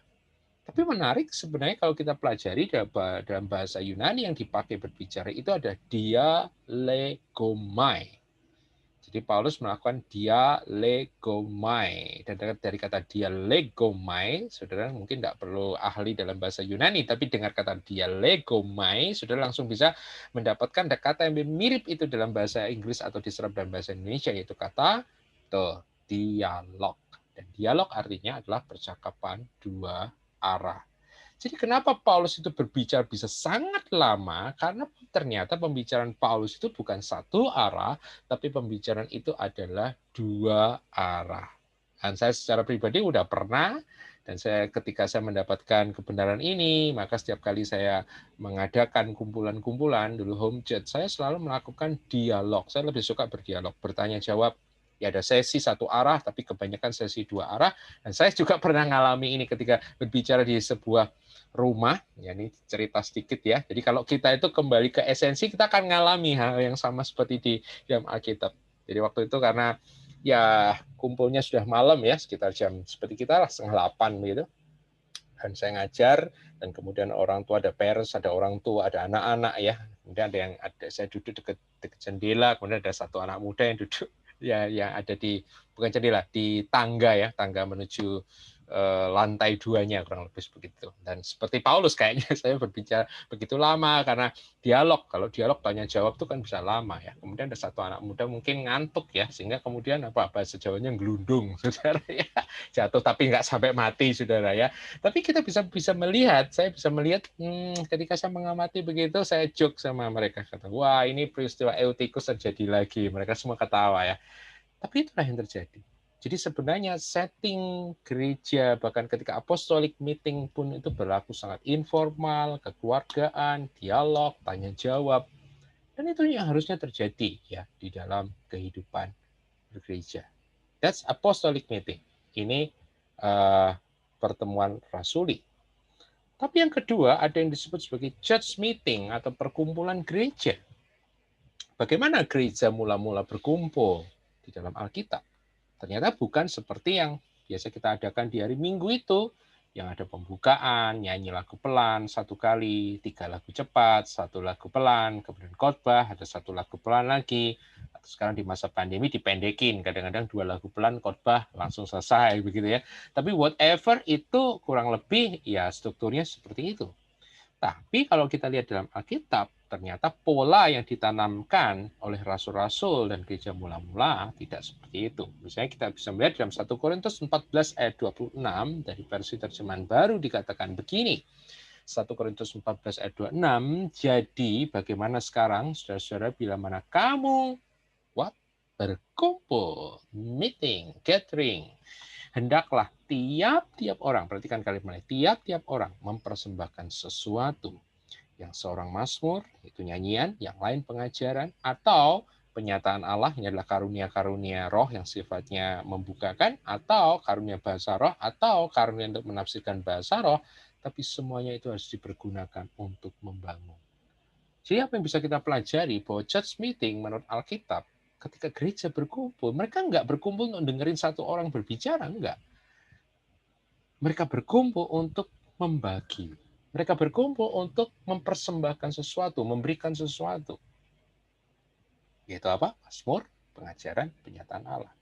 Tapi menarik sebenarnya kalau kita pelajari dalam bahasa Yunani yang dipakai berbicara itu ada dialegomai. Jadi Paulus melakukan dialegomai. Dan dari kata dialegomai, saudara mungkin tidak perlu ahli dalam bahasa Yunani, tapi dengar kata dialegomai, saudara langsung bisa mendapatkan kata yang mirip itu dalam bahasa Inggris atau diserap dalam bahasa Indonesia, yaitu kata dialog. Dan dialog artinya adalah percakapan dua arah. Jadi kenapa Paulus itu berbicara bisa sangat lama? Karena ternyata pembicaraan Paulus itu bukan satu arah, tapi pembicaraan itu adalah dua arah. Dan saya secara pribadi udah pernah, dan ketika saya mendapatkan kebenaran ini, maka setiap kali saya mengadakan kumpulan-kumpulan, dulu home church, saya selalu melakukan dialog. Saya lebih suka berdialog, bertanya jawab. Ya ada sesi satu arah, tapi kebanyakan sesi dua arah. Dan saya juga pernah mengalami ini ketika berbicara di sebuah rumah, ya ini cerita sedikit ya. Jadi kalau kita itu kembali ke esensi, kita akan mengalami hal yang sama seperti di dalam Alkitab. Jadi waktu itu karena ya kumpulnya sudah malam ya, sekitar jam seperti kita lah 7:30 gitu. Dan saya ngajar, dan kemudian orang tua, ada parents, ada orang tua, ada anak-anak ya. Kemudian saya duduk dekat jendela, kemudian ada satu anak muda yang duduk ya yang ada di bukan jendela, di tangga ya, tangga menuju lantai 2-nya kurang lebih begitu. Dan seperti Paulus kayaknya saya berbicara begitu lama karena dialog. Kalau dialog tanya jawab itu kan bisa lama ya. Kemudian ada satu anak muda mungkin ngantuk ya, sehingga kemudian bahasa Jawanya gelundung, saudara ya, jatuh tapi nggak sampai mati, saudara ya. Tapi kita bisa melihat, saya bisa melihat ketika saya mengamati begitu, saya joke sama mereka, kata, wah ini peristiwa Eutikus terjadi lagi. Mereka semua ketawa ya. Tapi itulah yang terjadi. Jadi sebenarnya setting gereja, bahkan ketika apostolic meeting pun itu berlaku sangat informal, kekeluargaan, dialog, tanya jawab. Dan itu yang harusnya terjadi ya di dalam kehidupan bergereja. That's apostolic meeting. Ini pertemuan rasuli. Tapi yang kedua ada yang disebut sebagai church meeting atau perkumpulan gereja. Bagaimana gereja mula-mula berkumpul di dalam Alkitab? Ternyata bukan seperti yang biasa kita adakan di hari Minggu itu, yang ada pembukaan, nyanyi lagu pelan 1 kali, 3 lagu cepat, 1 lagu pelan, kemudian khotbah, ada 1 lagu pelan lagi. Atau sekarang di masa pandemi dipendekin, kadang-kadang 2 lagu pelan, khotbah, langsung selesai begitu ya. Tapi whatever itu kurang lebih ya strukturnya seperti itu. Tapi kalau kita lihat dalam Alkitab, ternyata pola yang ditanamkan oleh rasul-rasul dan gereja mula-mula tidak seperti itu. Misalnya kita bisa melihat dalam 1 Korintus 14 ayat 26 dari versi terjemahan baru dikatakan begini. 1 Korintus 14 ayat 26, jadi bagaimana sekarang saudara-saudara bila mana kamu berkumpul, meeting, gathering, hendaklah tiap-tiap orang, perhatikan kalimat ini, tiap-tiap orang mempersembahkan sesuatu. Yang seorang mazmur, itu nyanyian, yang lain pengajaran, atau penyataan Allah, ini adalah karunia-karunia roh yang sifatnya membukakan, atau karunia bahasa roh, atau karunia untuk menafsirkan bahasa roh, tapi semuanya itu harus dipergunakan untuk membangun. Jadi apa yang bisa kita pelajari bahwa church meeting menurut Alkitab, ketika gereja berkumpul, mereka nggak berkumpul untuk dengerin satu orang berbicara, enggak. Mereka berkumpul untuk membagi. Mereka berkumpul untuk mempersembahkan sesuatu, memberikan sesuatu. Yaitu apa? Mazmur, pengajaran, penyataan Allah.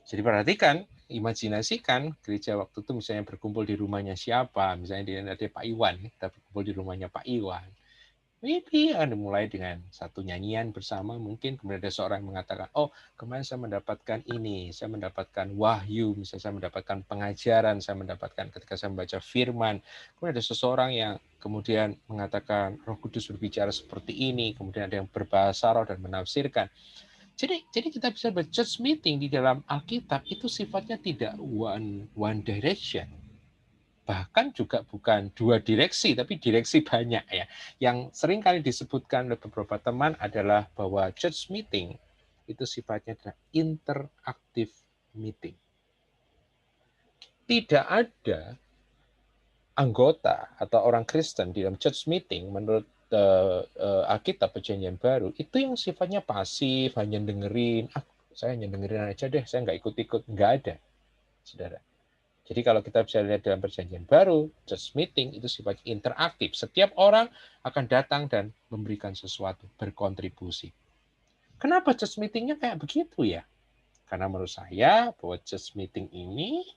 Jadi perhatikan, imajinasikan gereja waktu itu misalnya berkumpul di rumahnya siapa, misalnya ada Pak Iwan, kita berkumpul di rumahnya Pak Iwan. Maybe mulai dengan satu nyanyian bersama, mungkin kemudian ada seorang yang mengatakan, oh kemarin saya mendapatkan ini, saya mendapatkan wahyu, misalnya saya mendapatkan pengajaran, saya mendapatkan ketika saya membaca firman. Kemudian ada seseorang yang kemudian mengatakan Roh Kudus berbicara seperti ini, kemudian ada yang berbahasa roh dan menafsirkan. Jadi kita bisa church meeting di dalam Alkitab itu sifatnya tidak one direction. Bahkan juga bukan 2 direksi, tapi direksi banyak ya. Yang sering kali disebutkan oleh beberapa teman adalah bahwa church meeting itu sifatnya adalah interaktif meeting. Tidak ada anggota atau orang Kristen di dalam church meeting menurut Alkitab Perjanjian Baru itu yang sifatnya pasif, hanya dengerin, saya hanya dengerin aja deh, saya nggak ikut-ikut, nggak ada, saudara. Jadi kalau kita bisa lihat dalam Perjanjian Baru, church meeting itu sifatnya interaktif. Setiap orang akan datang dan memberikan sesuatu, berkontribusi. Kenapa church meetingnya kayak begitu ya? Karena menurut saya bahwa church meeting ini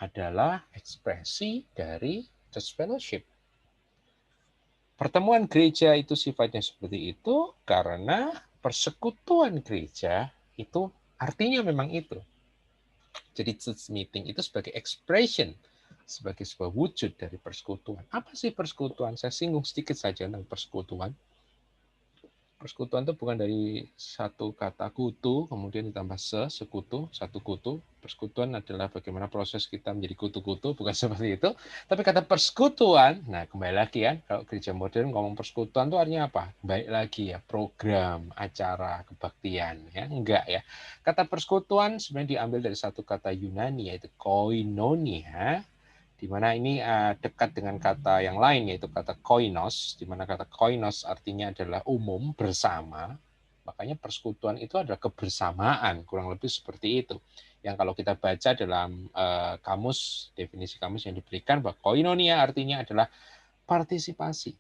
adalah ekspresi dari church fellowship. Pertemuan gereja itu sifatnya seperti itu karena persekutuan gereja itu artinya memang itu. Jadi church meeting itu sebagai expression, sebagai sebuah wujud dari persekutuan. Apa sih persekutuan? Saya singgung sedikit saja tentang persekutuan. Persekutuan itu bukan dari satu kata kutu, kemudian ditambah sekutu, satu kutu. Persekutuan adalah bagaimana proses kita menjadi kutu-kutu, bukan seperti itu. Tapi kata persekutuan, nah kembali lagi ya, kalau gereja modern ngomong persekutuan itu artinya apa? Baik lagi ya, program, acara, kebaktian. Ya enggak ya. Kata persekutuan sebenarnya diambil dari satu kata Yunani, yaitu koinonia, di mana ini dekat dengan kata yang lain, yaitu kata koinos, di mana kata koinos artinya adalah umum, bersama. Makanya persekutuan itu adalah kebersamaan, kurang lebih seperti itu. Yang kalau kita baca dalam kamus, definisi kamus yang diberikan, bahwa koinonia artinya adalah partisipasi.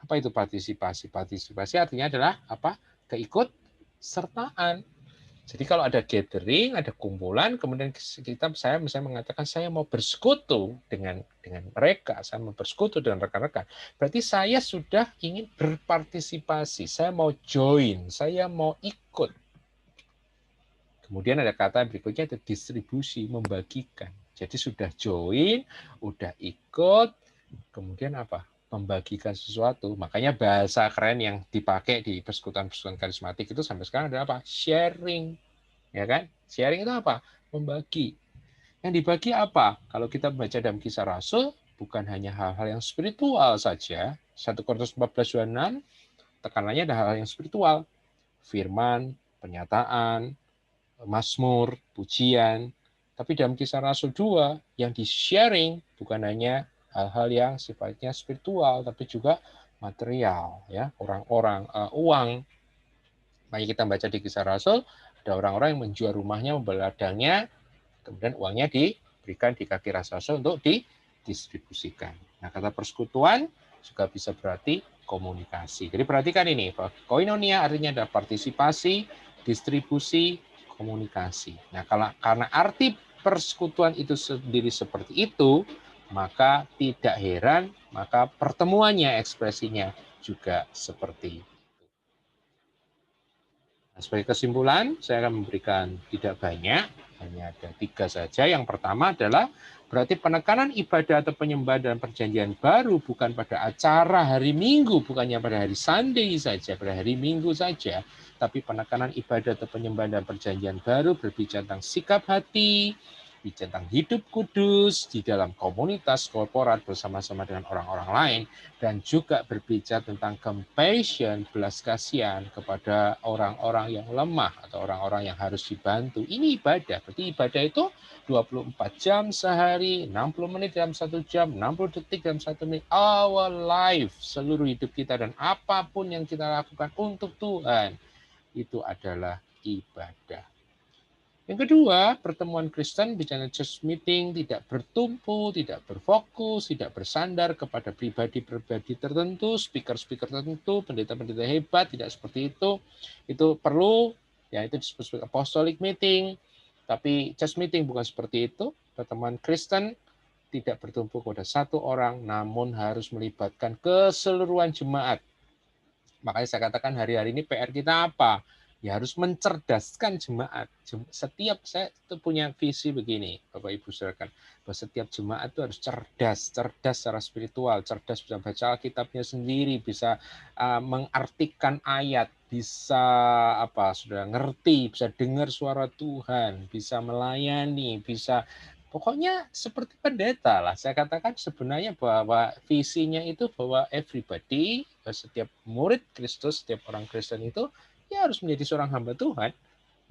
Apa itu partisipasi? Partisipasi artinya adalah apa? Keikut sertaan. Jadi kalau ada gathering, ada kumpulan, kemudian saya misalnya mengatakan saya mau bersekutu dengan mereka, saya mau bersekutu dengan rekan-rekan. Berarti saya sudah ingin berpartisipasi, saya mau join, saya mau ikut. Kemudian ada kata berikutnya, ada distribusi, membagikan. Jadi sudah join, udah ikut, kemudian apa? Membagikan sesuatu. Makanya bahasa keren yang dipakai di persekutuan-persekutuan karismatik itu sampai sekarang adalah apa? Sharing. Ya kan? Sharing itu apa? Membagi. Yang dibagi apa? Kalau kita membaca dalam Kisah Rasul, bukan hanya hal-hal yang spiritual saja. 1 Korintus 14:26, tekanannya ada hal-hal yang spiritual. Firman, pernyataan, Mazmur, pujian. Tapi dalam Kisah Rasul 2, yang di-sharing bukan hanya hal-hal yang sifatnya spiritual, tapi juga material, ya, orang-orang, uang. Makanya kita baca di Kisah Rasul, ada orang-orang yang menjual rumahnya, membeli ladangnya, kemudian uangnya diberikan di kaki rasul untuk didistribusikan. Nah, kata persekutuan juga bisa berarti komunikasi. Jadi perhatikan ini, koinonia artinya ada partisipasi, distribusi, komunikasi. Nah, karena arti persekutuan itu sendiri seperti itu, maka tidak heran, maka pertemuannya, ekspresinya juga seperti itu. Nah, sebagai kesimpulan, saya akan memberikan tidak banyak, hanya ada 3 saja. Yang pertama adalah berarti penekanan ibadah atau penyembahan dalam perjanjian baru bukan pada acara hari Minggu, bukannya pada hari Sunday saja, pada hari Minggu saja, tapi penekanan ibadah atau penyembahan dalam perjanjian baru berbicara tentang sikap hati, bicara tentang hidup kudus di dalam komunitas korporat bersama-sama dengan orang-orang lain, dan juga berbicara tentang compassion, belas kasihan kepada orang-orang yang lemah atau orang-orang yang harus dibantu. Ini ibadah. Berarti ibadah itu 24 jam sehari, 60 menit dalam 1 jam, 60 detik dalam 1 menit. Our life, seluruh hidup kita dan apapun yang kita lakukan untuk Tuhan, itu adalah ibadah. Yang kedua, pertemuan Kristen bicara church meeting tidak bertumpu, tidak berfokus, tidak bersandar kepada pribadi-pribadi tertentu, speaker-speaker tertentu, pendeta-pendeta hebat, tidak seperti itu. Itu perlu, ya itu disebut sebagai apostolic meeting, tapi church meeting bukan seperti itu. Pertemuan Kristen tidak bertumpu pada satu orang, namun harus melibatkan keseluruhan jemaat. Makanya saya katakan hari-hari ini PR kita apa? Ya harus mencerdaskan jemaat. Setiap saya itu punya visi begini, Bapak Ibu saudara, bahwa setiap jemaat itu harus cerdas secara spiritual, cerdas bisa baca Alkitabnya sendiri, bisa mengartikan ayat, bisa sudah ngerti, bisa dengar suara Tuhan, bisa melayani, bisa pokoknya seperti pendeta lah. Saya katakan sebenarnya bahwa visinya itu bahwa everybody, setiap murid Kristus, setiap orang Kristen itu ya harus menjadi seorang hamba Tuhan,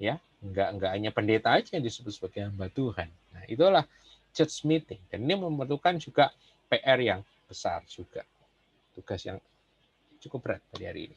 ya enggak hanya pendeta aja yang disebut sebagai hamba Tuhan. Nah, itulah church meeting, dan ini memerlukan juga PR yang besar juga, tugas yang cukup berat pada hari ini.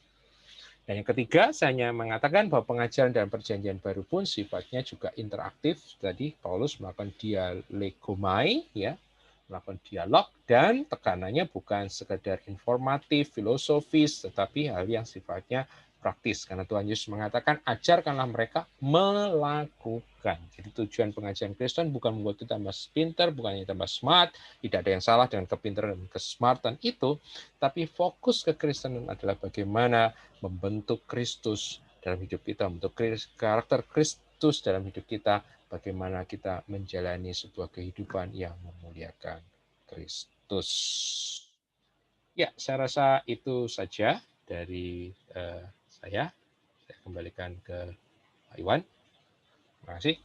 Dan yang ketiga, saya hanya mengatakan bahwa pengajaran dalam perjanjian baru pun sifatnya juga interaktif. Tadi Paulus melakukan dialegomai, ya, melakukan dialog, dan tekanannya bukan sekedar informatif, filosofis, tetapi hal yang sifatnya praktis. Karena Tuhan Yesus mengatakan, ajarkanlah mereka melakukan. Jadi tujuan pengajaran Kristen bukan membuat kita tambah pintar, bukan hanya tambah smart, tidak ada yang salah dengan kepintaran dan kesmartan itu, tapi fokus kekristenan adalah bagaimana membentuk Kristus dalam hidup kita, membentuk karakter Kristus dalam hidup kita, bagaimana kita menjalani sebuah kehidupan yang memuliakan Kristus. Ya, saya rasa itu saja dari saya. Saya kembalikan ke Pak Iwan. Terima kasih.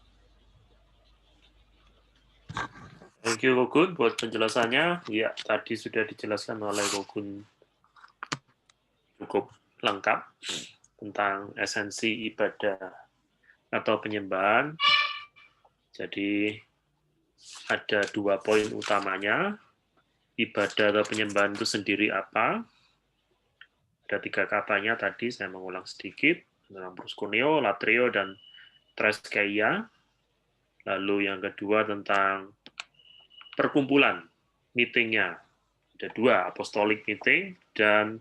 Thank you, Kogun, buat penjelasannya. Ya, tadi sudah dijelaskan oleh Kogun cukup lengkap tentang esensi ibadah atau penyembahan. Jadi, ada 2 poin utamanya. Ibadah atau penyembahan itu sendiri apa? Ada 3 katanya tadi, saya mengulang sedikit. Tentang proskuneo, latrio, dan treskeia. Lalu yang kedua tentang perkumpulan, meetingnya. Ada 2, apostolic meeting dan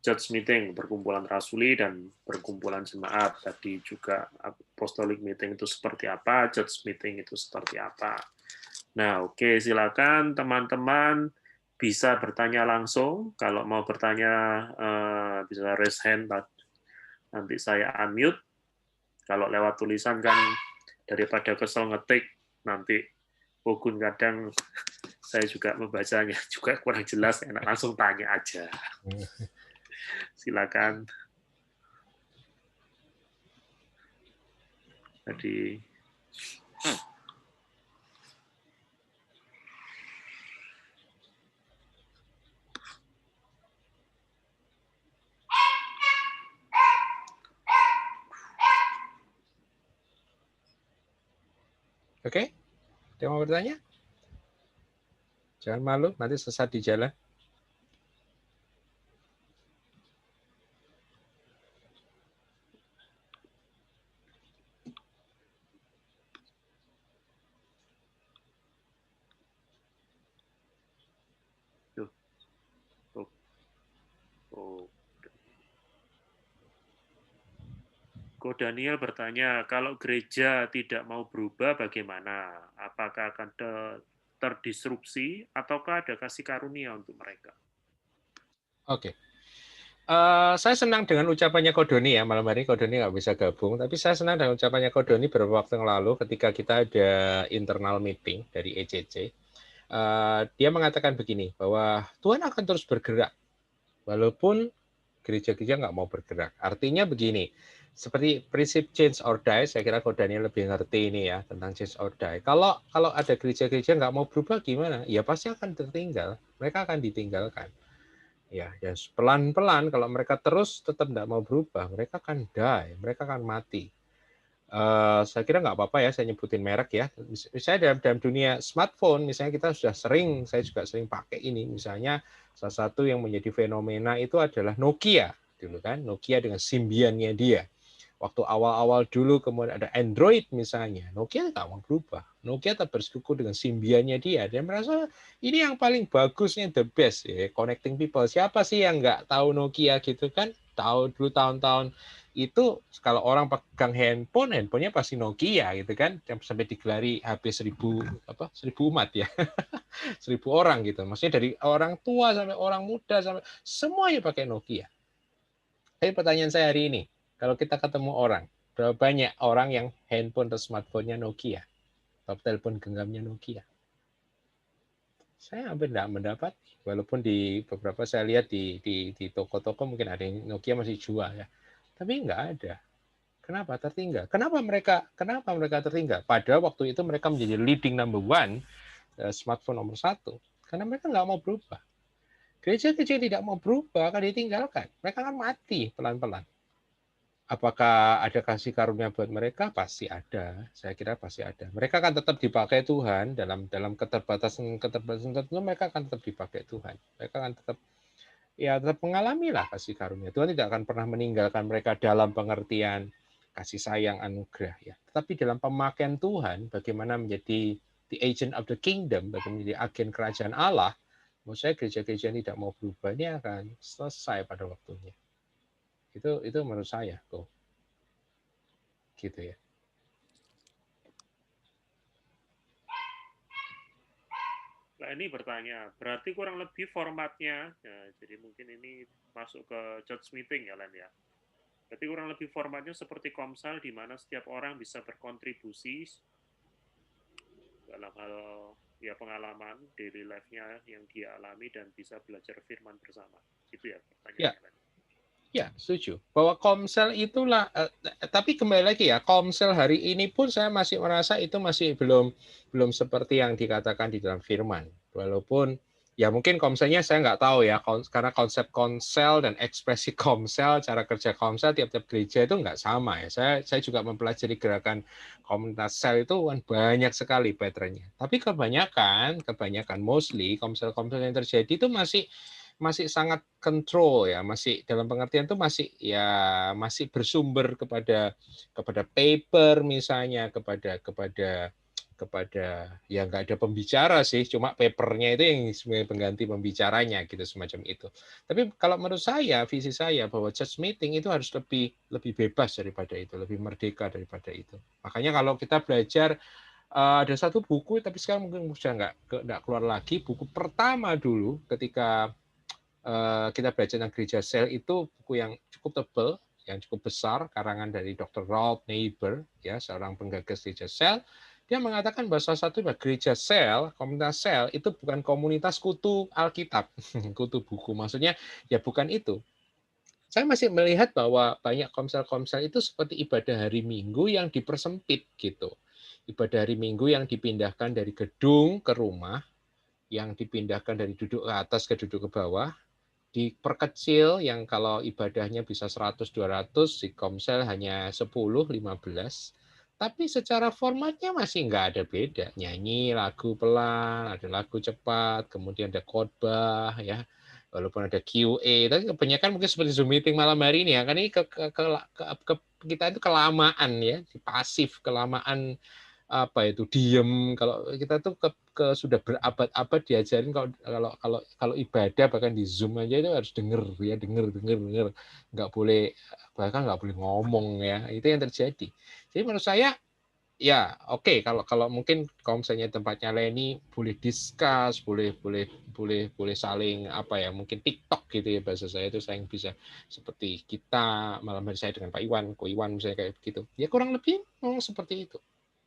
church meeting, perkumpulan rasuli dan perkumpulan jemaat. Tadi juga apostolic meeting itu seperti apa, church meeting itu seperti apa. Nah, oke, silakan teman-teman bisa bertanya langsung. Kalau mau bertanya bisa raise hand, nanti saya unmute. Kalau lewat tulisan kan daripada kesel ngetik, nanti Ogun kadang saya juga membacanya juga kurang jelas, enak langsung tanya aja. Silakan. Jadi Oke, dia mau bertanya? Jangan malu, nanti sesat di jalan. Ko Daniel bertanya, kalau gereja tidak mau berubah bagaimana? Apakah akan terdisrupsi ataukah ada kasih karunia untuk mereka? Oke. Saya senang dengan ucapannya Kodoni ya, malam hari Kodoni nggak bisa gabung, tapi saya senang dengan ucapannya Kodoni beberapa waktu yang lalu ketika kita ada internal meeting dari ECC. Dia mengatakan begini, bahwa Tuhan akan terus bergerak, walaupun gereja-gereja nggak mau bergerak. Artinya begini, seperti prinsip change or die, saya kira Kodoni lebih ngerti ini ya, tentang change or die. Kalau ada gereja-gereja nggak mau berubah gimana? Ya pasti akan tertinggal, mereka akan ditinggalkan. Ya, pelan-pelan kalau mereka terus tetap tidak mau berubah, mereka akan die, mereka akan mati. Saya kira nggak apa-apa ya, saya nyebutin merek ya. Misalnya dalam dunia smartphone, misalnya kita sudah saya juga sering pakai ini. Misalnya salah satu yang menjadi fenomena itu adalah Nokia, dulu kan, Nokia dengan Symbian-nya dia. Waktu awal-awal dulu kemudian ada Android misalnya, Nokia tak mau berubah. Nokia tetap bersekutu dengan Symbian-nya dia. Dia merasa ini yang paling bagusnya, the best ya, connecting people. Siapa sih yang nggak tahu Nokia gitu kan? Tahu dulu tahun-tahun itu kalau orang pegang handphonenya pasti Nokia gitu kan, sampai digelari HP 1000 umat ya. 1000 orang gitu. Maksudnya dari orang tua sampai orang muda sampai semuanya pakai Nokia. Tapi pertanyaan saya hari ini, kalau kita ketemu orang, berapa banyak orang yang handphone atau smartphone-nya Nokia? Atau telepon genggamnya Nokia? Saya hampir tidak mendapat, walaupun di beberapa saya lihat di toko-toko mungkin ada yang Nokia masih jual ya. Tapi nggak ada. Kenapa tertinggal? Kenapa mereka tertinggal? Pada waktu itu mereka menjadi leading number one, smartphone nomor 1. Karena mereka nggak mau berubah. Gereja-gereja tidak mau berubah akan ditinggalkan. Mereka akan mati pelan-pelan. Apakah ada kasih karunia buat mereka? Pasti ada. Saya kira pasti ada. Mereka akan tetap dipakai Tuhan dalam keterbatasan tertentu. Mereka akan tetap dipakai Tuhan. Mereka akan tetap mengalami lah kasih karunia. Tuhan tidak akan pernah meninggalkan mereka dalam pengertian kasih sayang anugerah ya. Tetapi dalam pemakaian Tuhan, bagaimana menjadi the agent of the kingdom, bagaimana menjadi agen kerajaan Allah, menurut saya gereja-gereja yang tidak mau berubah ini akan selesai pada waktunya. Itu menurut saya kok. Gitu ya. Nah, ini bertanya, berarti kurang lebih formatnya, ya, jadi mungkin ini masuk ke church meeting ya, Len ya. Berarti kurang lebih formatnya seperti Komsel, di mana setiap orang bisa berkontribusi dalam hal ya pengalaman daily life-nya yang dia alami dan bisa belajar firman bersama. Gitu ya pertanyaannya, Len. Ya, setuju. Bahwa Komsel itulah, tapi kembali lagi ya, Komsel hari ini pun saya masih merasa itu masih belum seperti yang dikatakan di dalam firman. Walaupun ya mungkin Komselnya saya nggak tahu ya, karena konsep Komsel dan ekspresi Komsel, cara kerja Komsel tiap-tiap gereja itu nggak sama ya. Saya juga mempelajari gerakan komunitas sel itu kan banyak sekali pattern-nya. Tapi kebanyakan mostly Komsel-Komsel yang terjadi itu masih sangat kontrol ya, masih dalam pengertian itu masih bersumber kepada paper misalnya, kepada ya nggak ada pembicara sih, cuma papernya itu yang sebagai pengganti pembicaranya gitu, semacam itu. Tapi kalau menurut saya, visi saya bahwa church meeting itu harus lebih bebas daripada itu, lebih merdeka daripada itu. Makanya kalau kita belajar, ada satu buku tapi sekarang mungkin sudah nggak keluar lagi. Buku pertama dulu ketika kita belajar tentang gereja sel itu buku yang cukup tebal, yang cukup besar, karangan dari Dr. Ralph Neighbor, ya, seorang penggagas gereja sel. Dia mengatakan bahwa salah satu gereja sel, komunitas sel itu bukan komunitas kutu Alkitab, kutu buku. Maksudnya ya bukan itu. Saya masih melihat bahwa banyak komsel-komsel itu seperti ibadah hari Minggu yang dipersempit gitu. Ibadah hari Minggu yang dipindahkan dari gedung ke rumah, yang dipindahkan dari duduk ke atas ke duduk ke bawah, diperkecil yang kalau ibadahnya bisa 100-200, di komsel hanya 10-15. Tapi secara formatnya masih nggak ada beda. Nyanyi lagu pelan, ada lagu cepat, kemudian ada khotbah, ya, walaupun ada QA. Tapi kebanyakan mungkin seperti Zoom meeting malam hari ini ya. Kan ini kita itu kelamaan ya, pasif, kelamaan apa itu diem. Kalau kita tuh sudah berabad-abad diajarin kalau ibadah bahkan di Zoom aja itu harus denger, nggak boleh, bahkan nggak boleh ngomong, ya, itu yang terjadi. Jadi menurut saya ya oke, kalau mungkin kalau misalnya tempatnya Leni boleh discuss, boleh saling apa ya, mungkin TikTok gitu ya bahasa saya itu, saya bisa seperti kita malam hari saya dengan Pak Iwan, Ko Iwan misalnya kayak begitu. Ya kurang lebih seperti itu.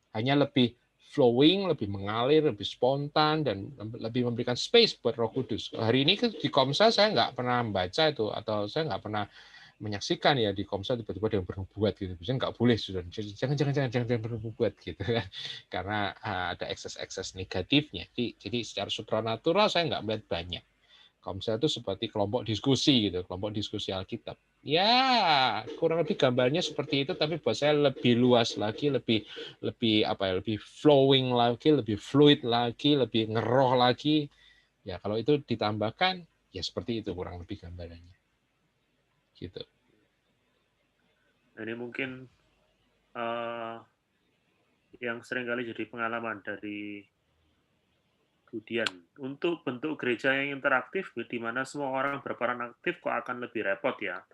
Hanya lebih flowing, lebih mengalir, lebih spontan, dan lebih memberikan space buat Roh Kudus. Hari ini di Komsel saya nggak pernah membaca itu, atau saya nggak pernah menyaksikan ya di Komsel tiba-tiba ada yang bernubuat gitu. Biasanya nggak boleh, sudah jangan bernubuat gitu kan, karena ada ekses negatifnya. Jadi secara supranatural saya nggak melihat banyak. Komsel itu seperti kelompok diskusi gitu, kelompok diskusi Alkitab. Ya, kurang lebih gambarnya seperti itu, tapi buat saya lebih luas lagi, lebih apa ya, lebih flowing lagi, lebih fluid lagi, lebih ngeroh lagi. Ya, kalau itu ditambahkan, ya seperti itu kurang lebih gambarannya. Gitu. Ini mungkin yang seringkali jadi pengalaman dari Budian. Untuk bentuk gereja yang interaktif, di mana semua orang berperan aktif, kok akan lebih repot ya.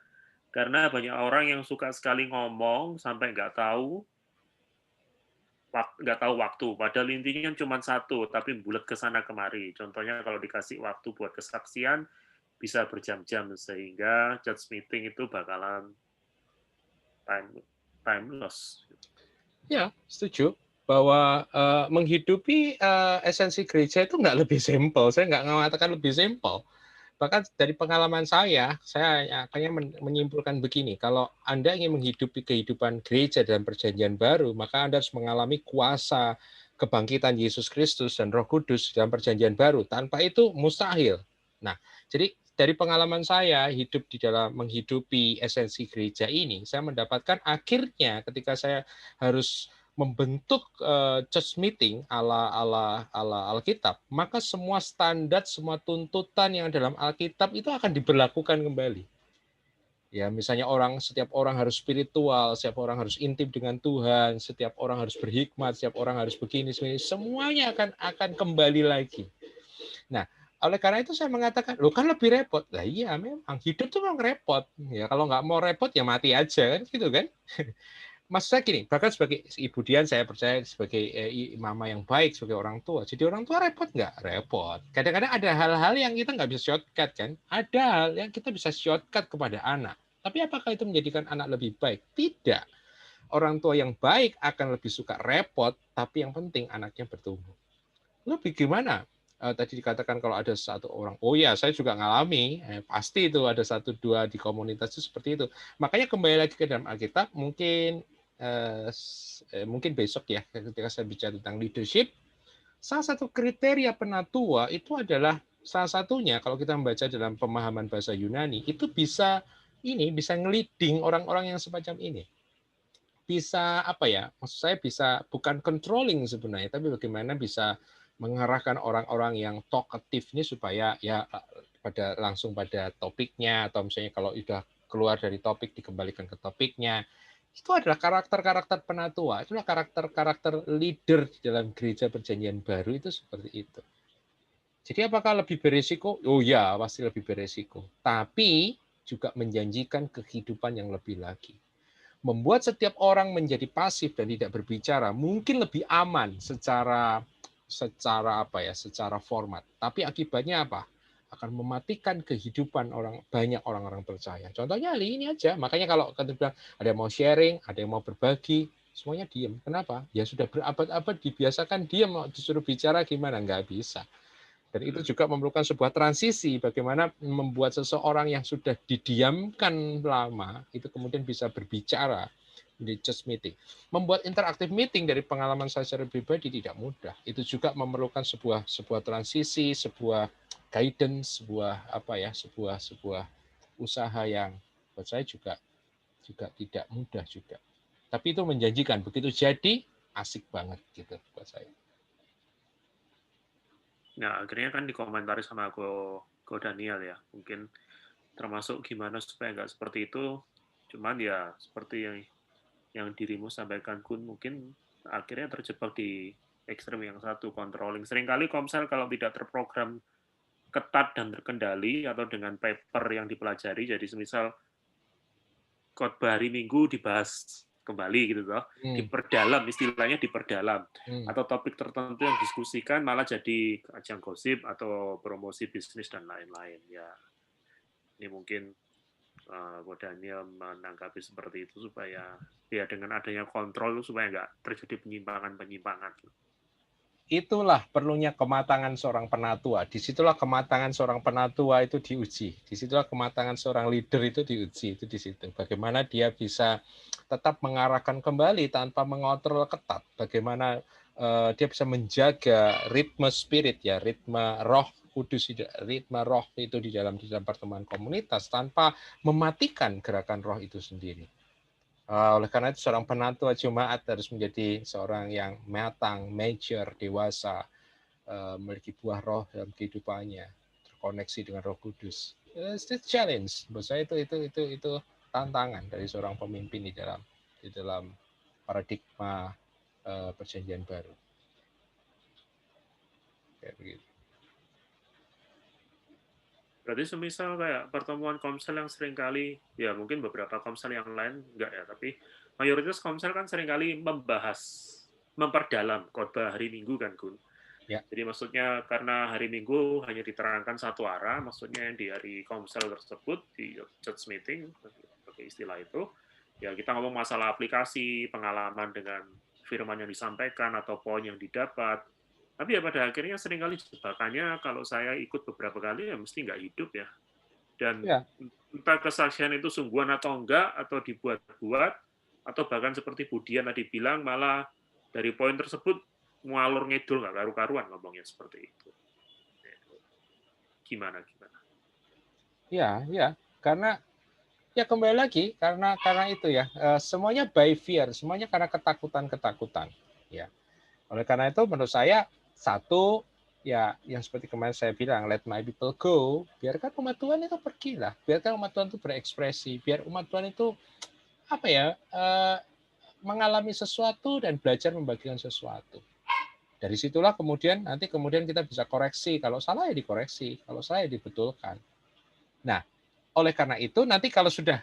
Karena banyak orang yang suka sekali ngomong sampai nggak tahu waktu. Padahal intinya cuma satu, tapi bulat ke sana kemari. Contohnya kalau dikasih waktu buat kesaksian, bisa berjam-jam, sehingga church meeting itu bakalan time loss. Ya, setuju bahwa menghidupi esensi gereja itu nggak lebih simpel. Saya nggak mengatakan lebih simpel. Bahkan dari pengalaman saya akhirnya menyimpulkan begini, kalau Anda ingin menghidupi kehidupan gereja dalam perjanjian baru, maka Anda harus mengalami kuasa kebangkitan Yesus Kristus dan Roh Kudus dalam perjanjian baru. Tanpa itu mustahil. Nah, jadi dari pengalaman saya hidup di dalam menghidupi esensi gereja ini, saya mendapatkan akhirnya ketika saya harus membentuk church meeting ala Alkitab, maka semua standar, semua tuntutan yang dalam Alkitab itu akan diberlakukan kembali. Ya, misalnya setiap orang harus spiritual, setiap orang harus intim dengan Tuhan, setiap orang harus berhikmat, setiap orang harus begini, semuanya akan kembali lagi. Nah, oleh karena itu saya mengatakan, lo kan lebih repot. Lah iya, memang hidup tuh memang repot. Ya kalau nggak mau repot ya mati aja kan, gitu kan. Maksud saya gini, bahkan sebagai Ibu Dian saya percaya sebagai mama yang baik, sebagai orang tua. Jadi orang tua repot nggak? Repot. Kadang-kadang ada hal-hal yang kita nggak bisa shortcut kan? Ada hal yang kita bisa shortcut kepada anak. Tapi apakah itu menjadikan anak lebih baik? Tidak. Orang tua yang baik akan lebih suka repot, tapi yang penting anaknya bertumbuh. Lebih gimana? Tadi dikatakan kalau ada satu orang, oh ya saya juga ngalami, pasti itu ada 1-2 di komunitas itu seperti itu. Makanya kembali lagi ke dalam Alkitab, mungkin besok ya ketika saya bicara tentang leadership, salah satu kriteria penatua itu adalah salah satunya kalau kita membaca dalam pemahaman bahasa Yunani itu bisa ngeliding orang-orang yang semacam ini. Bisa apa ya? Maksud saya bisa bukan controlling sebenarnya, tapi bagaimana bisa mengarahkan orang-orang yang talkative ini supaya ya langsung pada topiknya, atau misalnya kalau sudah keluar dari topik dikembalikan ke topiknya. Itu adalah karakter-karakter penatua, itulah karakter-karakter leader di dalam gereja perjanjian baru itu seperti itu. Jadi apakah lebih beresiko? Oh ya, pasti lebih beresiko. Tapi juga menjanjikan kehidupan yang lebih lagi. Membuat setiap orang menjadi pasif dan tidak berbicara mungkin lebih aman secara format. Tapi akibatnya apa? Akan mematikan kehidupan banyak orang-orang percaya. Contohnya hari ini aja. Makanya kalau ada yang mau sharing, ada yang mau berbagi, semuanya diam. Kenapa? Ya sudah berabad-abad dibiasakan diam, mau disuruh bicara gimana? Nggak bisa. Dan itu juga memerlukan sebuah transisi, bagaimana membuat seseorang yang sudah didiamkan lama, itu kemudian bisa berbicara di church meeting. Membuat interaktif meeting dari pengalaman saya secara pribadi tidak mudah. Itu juga memerlukan sebuah transisi, sebuah guidance, sebuah usaha yang buat saya juga tidak mudah juga. Tapi itu menjanjikan, begitu jadi asik banget gitu buat saya. Nah, akhirnya kan dikomentari sama Go Daniel ya. Mungkin termasuk gimana supaya nggak seperti itu. Cuman ya seperti yang dirimu sampaikan, Kun, mungkin akhirnya terjebak di ekstrem yang satu, controlling. Seringkali Komsel kalau tidak terprogram ketat dan terkendali atau dengan paper yang dipelajari, jadi semisal khotbah hari Minggu dibahas kembali gitu loh, diperdalam, istilahnya diperdalam, atau topik tertentu yang diskusikan malah jadi ajang gosip atau promosi bisnis dan lain-lain. Ya, ini mungkin Daniel menanggapi seperti itu supaya ya dengan adanya kontrol supaya nggak terjadi penyimpangan-penyimpangan. Itulah perlunya kematangan seorang penatua. Disitulah kematangan seorang penatua itu diuji. Disitulah kematangan seorang leader itu diuji. Itu di situ. Bagaimana dia bisa tetap mengarahkan kembali tanpa mengontrol ketat. Bagaimana dia bisa menjaga ritme spirit ya, ritme roh kudus, ritme roh itu di dalam pertemuan komunitas tanpa mematikan gerakan roh itu sendiri. Oleh karena itu seorang penatua jemaat harus menjadi seorang yang matang, mature, dewasa, memiliki buah roh dalam kehidupannya, terkoneksi dengan Roh Kudus. It's a challenge. Buat saya itu tantangan dari seorang pemimpin di dalam paradigma perjanjian baru. Kayak begitu. Berarti semisal kayak pertemuan Komsel yang seringkali, ya mungkin beberapa Komsel yang lain enggak ya, tapi mayoritas Komsel kan seringkali memperdalam khotbah hari Minggu kan, Gun. Ya. Jadi maksudnya karena hari Minggu hanya diterangkan satu arah, maksudnya yang di hari Komsel tersebut, di church meeting, pakai istilah itu, ya kita ngomong masalah aplikasi, pengalaman dengan firman yang disampaikan, atau poin yang didapat. Tapi ya pada akhirnya seringkali jebakannya kalau saya ikut beberapa kali ya mesti nggak hidup ya. Dan Ya. entah kesaksian itu sungguhan atau enggak, atau dibuat-buat, atau bahkan seperti Budian tadi bilang, malah dari poin tersebut ngalur ngidul nggak karu-karuan ngomongnya seperti itu. Gimana? Ya, karena ya kembali lagi karena itu ya, semuanya by fear, semuanya karena ketakutan ya. Oleh karena itu menurut saya satu ya yang seperti kemarin saya bilang, let my people go, biarkan umat Tuhan itu pergilah, biarkan umat Tuhan itu berekspresi, biar umat Tuhan itu mengalami sesuatu dan belajar membagikan sesuatu. Dari situlah kemudian kita bisa koreksi, kalau salah ya dikoreksi, kalau salah ya dibetulkan. Nah, oleh karena itu nanti kalau sudah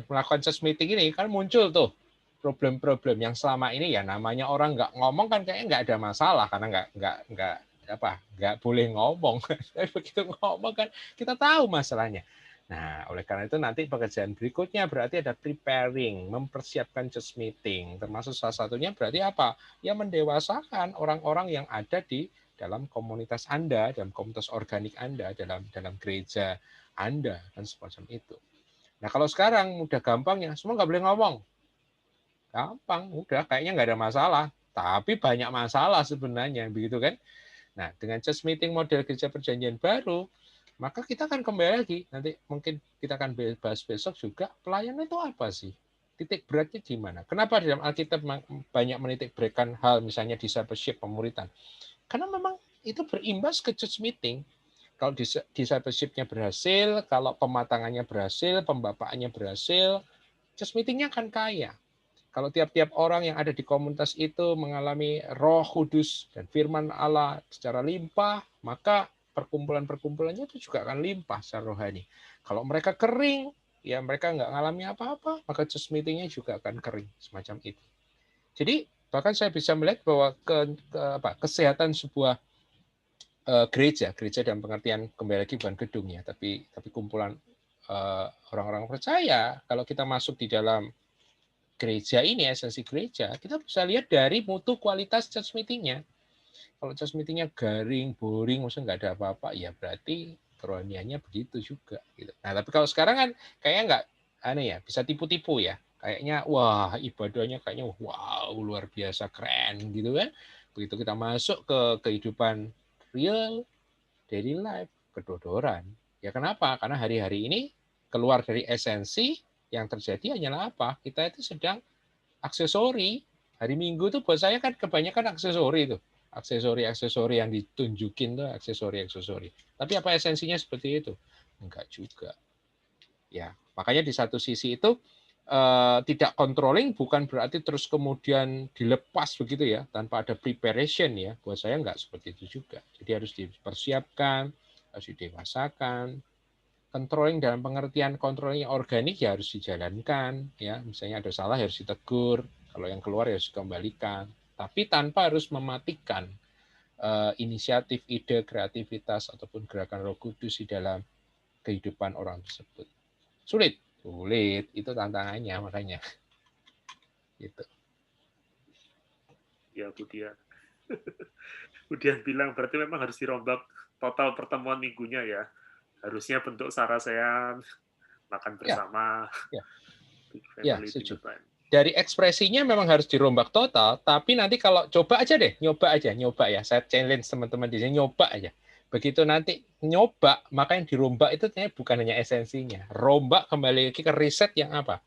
melakukan church meeting ini kan muncul tuh problem-problem yang selama ini ya namanya orang nggak ngomong kan kayaknya nggak ada masalah karena nggak boleh ngomong. Tapi begitu ngomong kan kita tahu masalahnya. Nah, oleh karena itu nanti pekerjaan berikutnya berarti ada preparing, mempersiapkan church meeting. Termasuk salah satunya berarti apa? Ya mendewasakan orang-orang yang ada di dalam komunitas Anda, dalam komunitas organik Anda, dalam gereja Anda, dan semacam itu. Nah, kalau sekarang udah gampang ya, semua nggak boleh ngomong. Gampang, udah kayaknya nggak ada masalah. Tapi banyak masalah sebenarnya, begitu kan? Nah, dengan church meeting model gereja perjanjian baru, maka kita akan kembali lagi. Nanti mungkin kita akan bahas besok juga, pelayanan itu apa sih? Titik beratnya di mana? Kenapa dalam Alkitab banyak menitik beratkan hal misalnya discipleship, pemuritan? Karena memang itu berimbas ke church meeting. Kalau discipleship-nya berhasil, kalau pematangannya berhasil, pembapaannya berhasil, church meeting-nya akan kaya. Kalau tiap-tiap orang yang ada di komunitas itu mengalami Roh Kudus dan firman Allah secara limpah, maka perkumpulan-perkumpulannya itu juga akan limpah secara rohani. Kalau mereka kering, ya mereka nggak ngalami apa-apa, maka church meeting-nya juga akan kering, semacam itu. Jadi bahkan saya bisa melihat bahwa kesehatan sebuah gereja dalam pengertian kembali lagi bukan gedung ya, tapi kumpulan orang-orang percaya. Kalau kita masuk di dalam gereja ini, esensi gereja, kita bisa lihat dari mutu kualitas church meeting-nya. Kalau church meeting-nya garing, boring, maksudnya nggak ada apa-apa, ya berarti kerohaniannya begitu juga. Gitu. Nah, tapi kalau sekarang kan kayaknya nggak, aneh ya, bisa tipu-tipu ya. Kayaknya, wah ibadahnya kayaknya wow luar biasa keren gitu kan. Begitu kita masuk ke kehidupan real, daily life, kedodoran. Ya kenapa? Karena hari-hari ini keluar dari esensi, yang terjadi hanyalah apa? Kita itu sedang aksesori. Hari Minggu tuh buat saya kan kebanyakan aksesori itu. Aksesori yang ditunjukin tuh aksesori. Tapi apa esensinya seperti itu? Enggak juga. Ya, makanya di satu sisi itu tidak controlling bukan berarti terus kemudian dilepas begitu ya, tanpa ada preparation ya. Buat saya enggak seperti itu juga. Jadi harus dipersiapkan, harus didewasakan. Controlling dalam pengertian controlling organik ya harus dijalankan ya, misalnya ada salah harus ditegur, kalau yang keluar harus dikembalikan, tapi tanpa harus mematikan inisiatif, ide, kreativitas ataupun gerakan Roh Kudus di dalam kehidupan orang tersebut. Sulit itu tantangannya, makanya gitu. Ya Budian bilang berarti memang harus dirombak total pertemuan minggunya ya. Harusnya bentuk sarasean, makan bersama, ya family setuju. dinner time. Dari ekspresinya memang harus dirombak total, tapi nanti kalau coba aja deh, nyoba ya. Saya challenge teman-teman di sini, nyoba aja. Begitu nanti nyoba, maka yang dirombak itu ternyata bukan hanya esensinya. Rombak kembali lagi ke riset yang apa?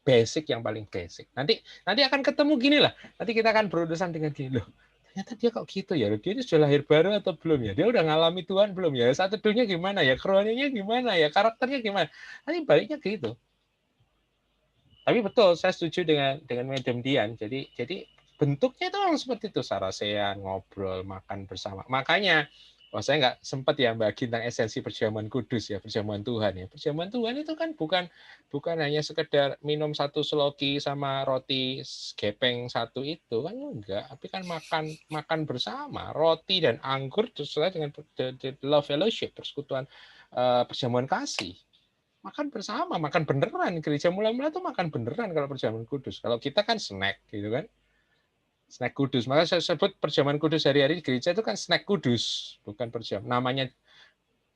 Basic, yang paling basic. Nanti akan ketemu gini lah. Nanti kita akan berurusan dengan gini loh. Ternyata dia kok gitu ya. Dia ini sudah lahir baru atau belum ya? Dia udah ngalami Tuhan belum ya? Saat teduhnya gimana ya? Kerohaniannya gimana ya? Karakternya gimana? Nanti baliknya gitu. Tapi betul, saya setuju dengan Madam Dian. Jadi bentuknya itu memang seperti itu, sarasean, ngobrol, makan bersama. Makanya, saya nggak sempat ya bagi tentang esensi perjamuan kudus ya, perjamuan Tuhan ya. Perjamuan Tuhan itu kan bukan hanya sekedar minum satu seloki sama roti gepeng satu itu kan enggak, tapi kan makan bersama, roti dan anggur sesuai dengan love fellowship, persekutuan perjamuan kasih. Makan bersama, makan beneran. Gereja mula-mula tuh makan beneran kalau perjamuan kudus. Kalau kita kan snack gitu kan. Snack kudus. Maka saya sebut perjamuan kudus hari-hari di gereja itu kan snack kudus, bukan perjamuan.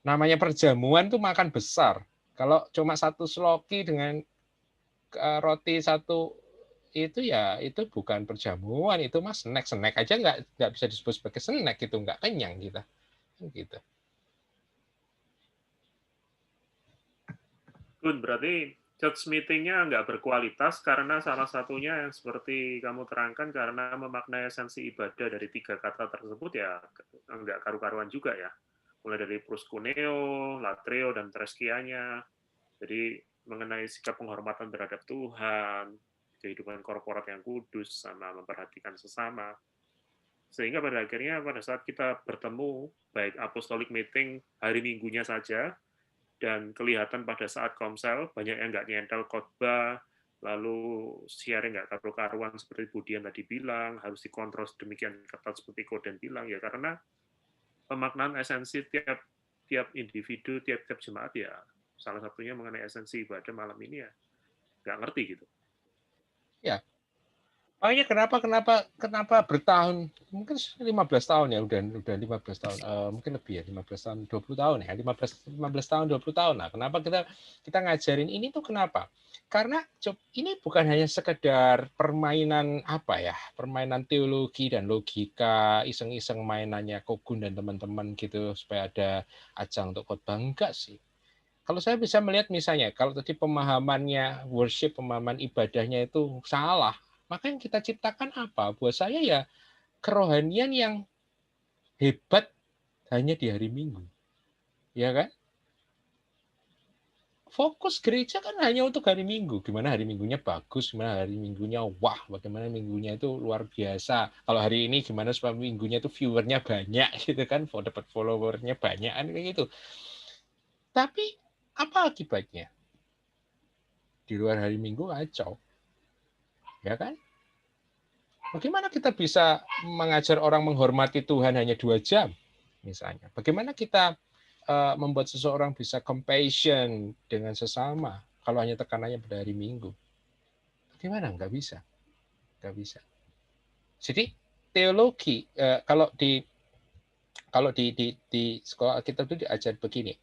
Namanya perjamuan tuh makan besar. Kalau cuma satu sloki dengan roti satu itu ya itu bukan perjamuan, itu mas snack aja nggak bisa disebut sebagai snack, itu nggak kenyang kita gitu. Berarti church meeting-nya nggak berkualitas karena salah satunya yang seperti kamu terangkan karena memaknai esensi ibadah dari 3 kata tersebut ya nggak karu-karuan juga ya. Mulai dari proskuneo, latreo, dan treskianya. Jadi mengenai sikap penghormatan terhadap Tuhan, kehidupan korporat yang kudus, sama memperhatikan sesama. Sehingga pada akhirnya pada saat kita bertemu, baik apostolic meeting hari Minggunya saja, dan kelihatan pada saat komsel banyak yang nggak nyentel khotbah, lalu sharing nggak karu-karuan seperti Budian tadi bilang, harus dikontrol sedemikian ketat seperti Koden bilang ya, karena pemaknaan esensi tiap individu, tiap jemaat ya salah satunya mengenai esensi ibadah malam ini ya nggak ngerti gitu. Ya, makanya kenapa bertahun, mungkin 15 tahun ya, udah 15 tahun, mungkin lebih ya, 15 tahun, 20 tahun ya, 15 tahun, 20 tahun lah. Kenapa kita ngajarin ini tuh kenapa? Karena ini bukan hanya sekedar permainan permainan teologi dan logika, iseng-iseng mainannya Kogun dan teman-teman gitu supaya ada ajang untuk khotbah, enggak sih. Kalau saya bisa melihat misalnya, kalau tadi pemahamannya worship, pemahaman ibadahnya itu salah, maka yang kita ciptakan apa? Buat saya ya kerohanian yang hebat hanya di hari Minggu. Ya kan? Fokus gereja kan hanya untuk hari Minggu. Gimana hari Minggunya bagus, gimana hari Minggunya wah, bagaimana Minggunya itu luar biasa. Kalau hari ini gimana supaya Minggunya itu viewernya banyak gitu kan, dapat followernya banyak kan kayak gitu. Tapi apa akibatnya? Di luar hari Minggu kacau. Ya kan? Bagaimana kita bisa mengajar orang menghormati Tuhan hanya 2 jam misalnya? Bagaimana kita membuat seseorang bisa compassion dengan sesama kalau hanya tekanannya pada hari Minggu? Bagaimana? Nggak bisa. Nggak bisa. Jadi teologi kalau di sekolah kita itu diajar begini.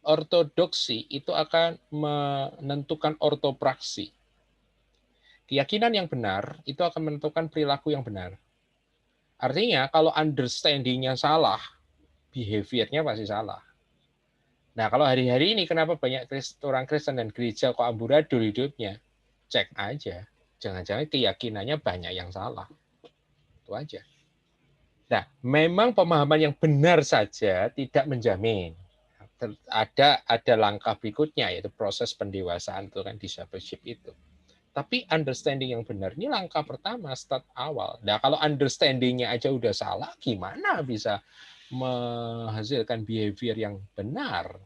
Ortodoksi itu akan menentukan ortopraksi. Keyakinan yang benar itu akan menentukan perilaku yang benar. Artinya kalau understanding-nya salah, behavior-nya pasti salah. Nah, kalau hari-hari ini kenapa banyak orang Kristen dan gereja kok amburadul hidupnya? Cek aja. Jangan-jangan keyakinannya banyak yang salah. Itu aja. Nah, memang pemahaman yang benar saja tidak menjamin. Ada langkah berikutnya, yaitu proses pendewasaan itu kan discipleship itu. Tapi understanding yang benar ini langkah pertama, start awal. Nah, kalau understanding-nya aja udah salah, gimana bisa menghasilkan behavior yang benar?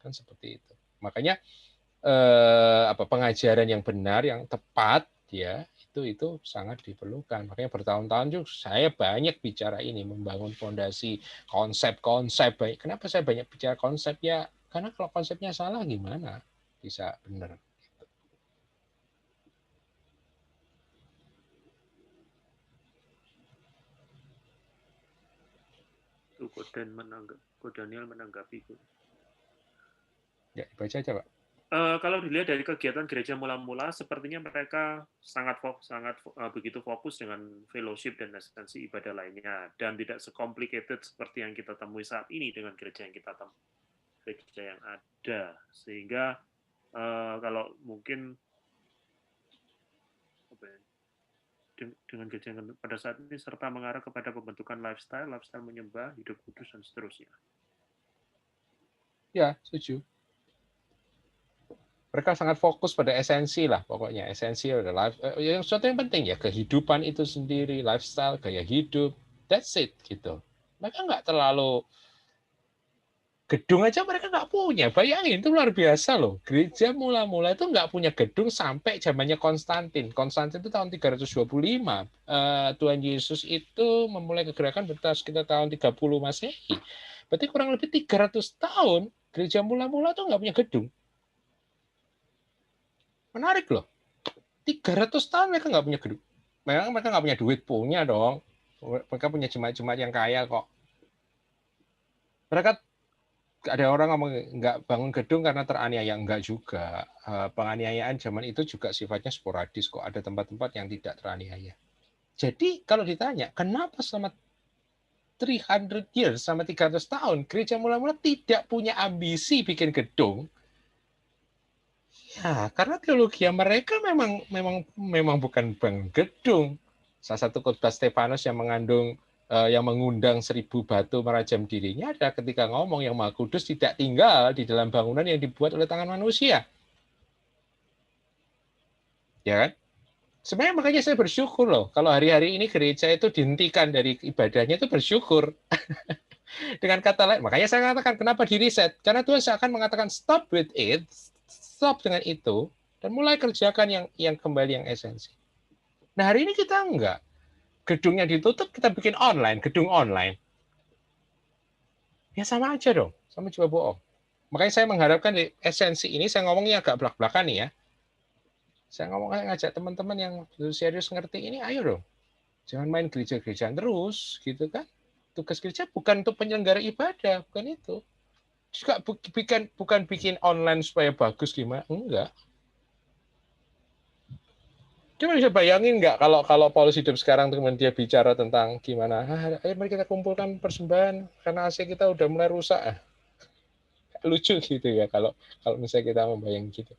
Kan seperti itu. Makanya pengajaran yang benar, yang tepat, ya itu sangat diperlukan. Makanya bertahun-tahun juga saya banyak bicara ini, membangun fondasi konsep-konsep. Kenapa saya banyak bicara konsepnya? Karena kalau konsepnya salah gimana bisa benar? Itu Daniel menanggapi. Ya, baca aja, Pak. Kalau dilihat dari kegiatan gereja mula-mula, sepertinya mereka sangat begitu fokus dengan fellowship dan esensi ibadah lainnya, dan tidak secomplicated seperti yang kita temui saat ini dengan gereja yang ada. Sehingga kalau mungkin dengan gereja yang pada saat ini serta mengarah kepada pembentukan lifestyle menyembah, hidup kudus, dan seterusnya. Ya, setuju. Mereka sangat fokus pada esensi lah, pokoknya esensi adalah life. Yang sesuatu yang penting ya kehidupan itu sendiri, lifestyle, gaya hidup, that's it gitu. Mereka nggak terlalu gedung aja mereka nggak punya. Bayangin itu luar biasa loh. Gereja mula-mula itu nggak punya gedung sampai zamannya Konstantin. Konstantin itu tahun 325. Tuhan Yesus itu memulai kegerakan sekitar tahun 30 Masehi. Berarti kurang lebih 300 tahun gereja mula-mula itu nggak punya gedung. Menarik loh. 300 tahun mereka nggak punya gedung. Memang mereka nggak punya duit, punya dong. Mereka punya jemaat-jemaat yang kaya kok. Mereka ada orang ngomong nggak bangun gedung karena teraniaya, enggak juga. Penganiayaan zaman itu juga sifatnya sporadis kok. Ada tempat-tempat yang tidak teraniaya. Jadi kalau ditanya, kenapa selama 300 years, sama 300 tahun, gereja mula-mula tidak punya ambisi bikin gedung? Ya, karena teologi mereka memang bukan bangun gedung. Salah satu khotbah Stefanus yang mengundang 1000 batu merajam dirinya ada ketika ngomong yang Maha Kudus tidak tinggal di dalam bangunan yang dibuat oleh tangan manusia. Ya kan? Sebenarnya makanya saya bersyukur loh kalau hari-hari ini gereja itu dihentikan dari ibadahnya itu bersyukur. Dengan kata lain, makanya saya katakan kenapa di reset? Karena Tuhan akan mengatakan stop with it, stop dengan itu, dan mulai kerjakan yang kembali yang esensi. Nah hari ini kita enggak. Gedungnya ditutup, kita bikin online, gedung online. Ya sama aja dong, sama juga bohong. Makanya saya mengharapkan di esensi ini, saya ngomongnya agak belak-belakan nih ya. Saya ngajak teman-teman yang serius ngerti ini, ayo dong. Jangan main gereja-gerejaan terus, gitu kan. Tugas gereja bukan untuk penyelenggara ibadah, bukan itu. Juga bukan bikin online supaya bagus gimana, enggak. Cuma bisa bayangin nggak kalau Paulus hidup sekarang teman dia bicara tentang gimana, ayo mari kita kumpulkan persembahan karena AC kita udah mulai rusak. Lucu gitu ya kalau kalau misalnya kita membayang gitu.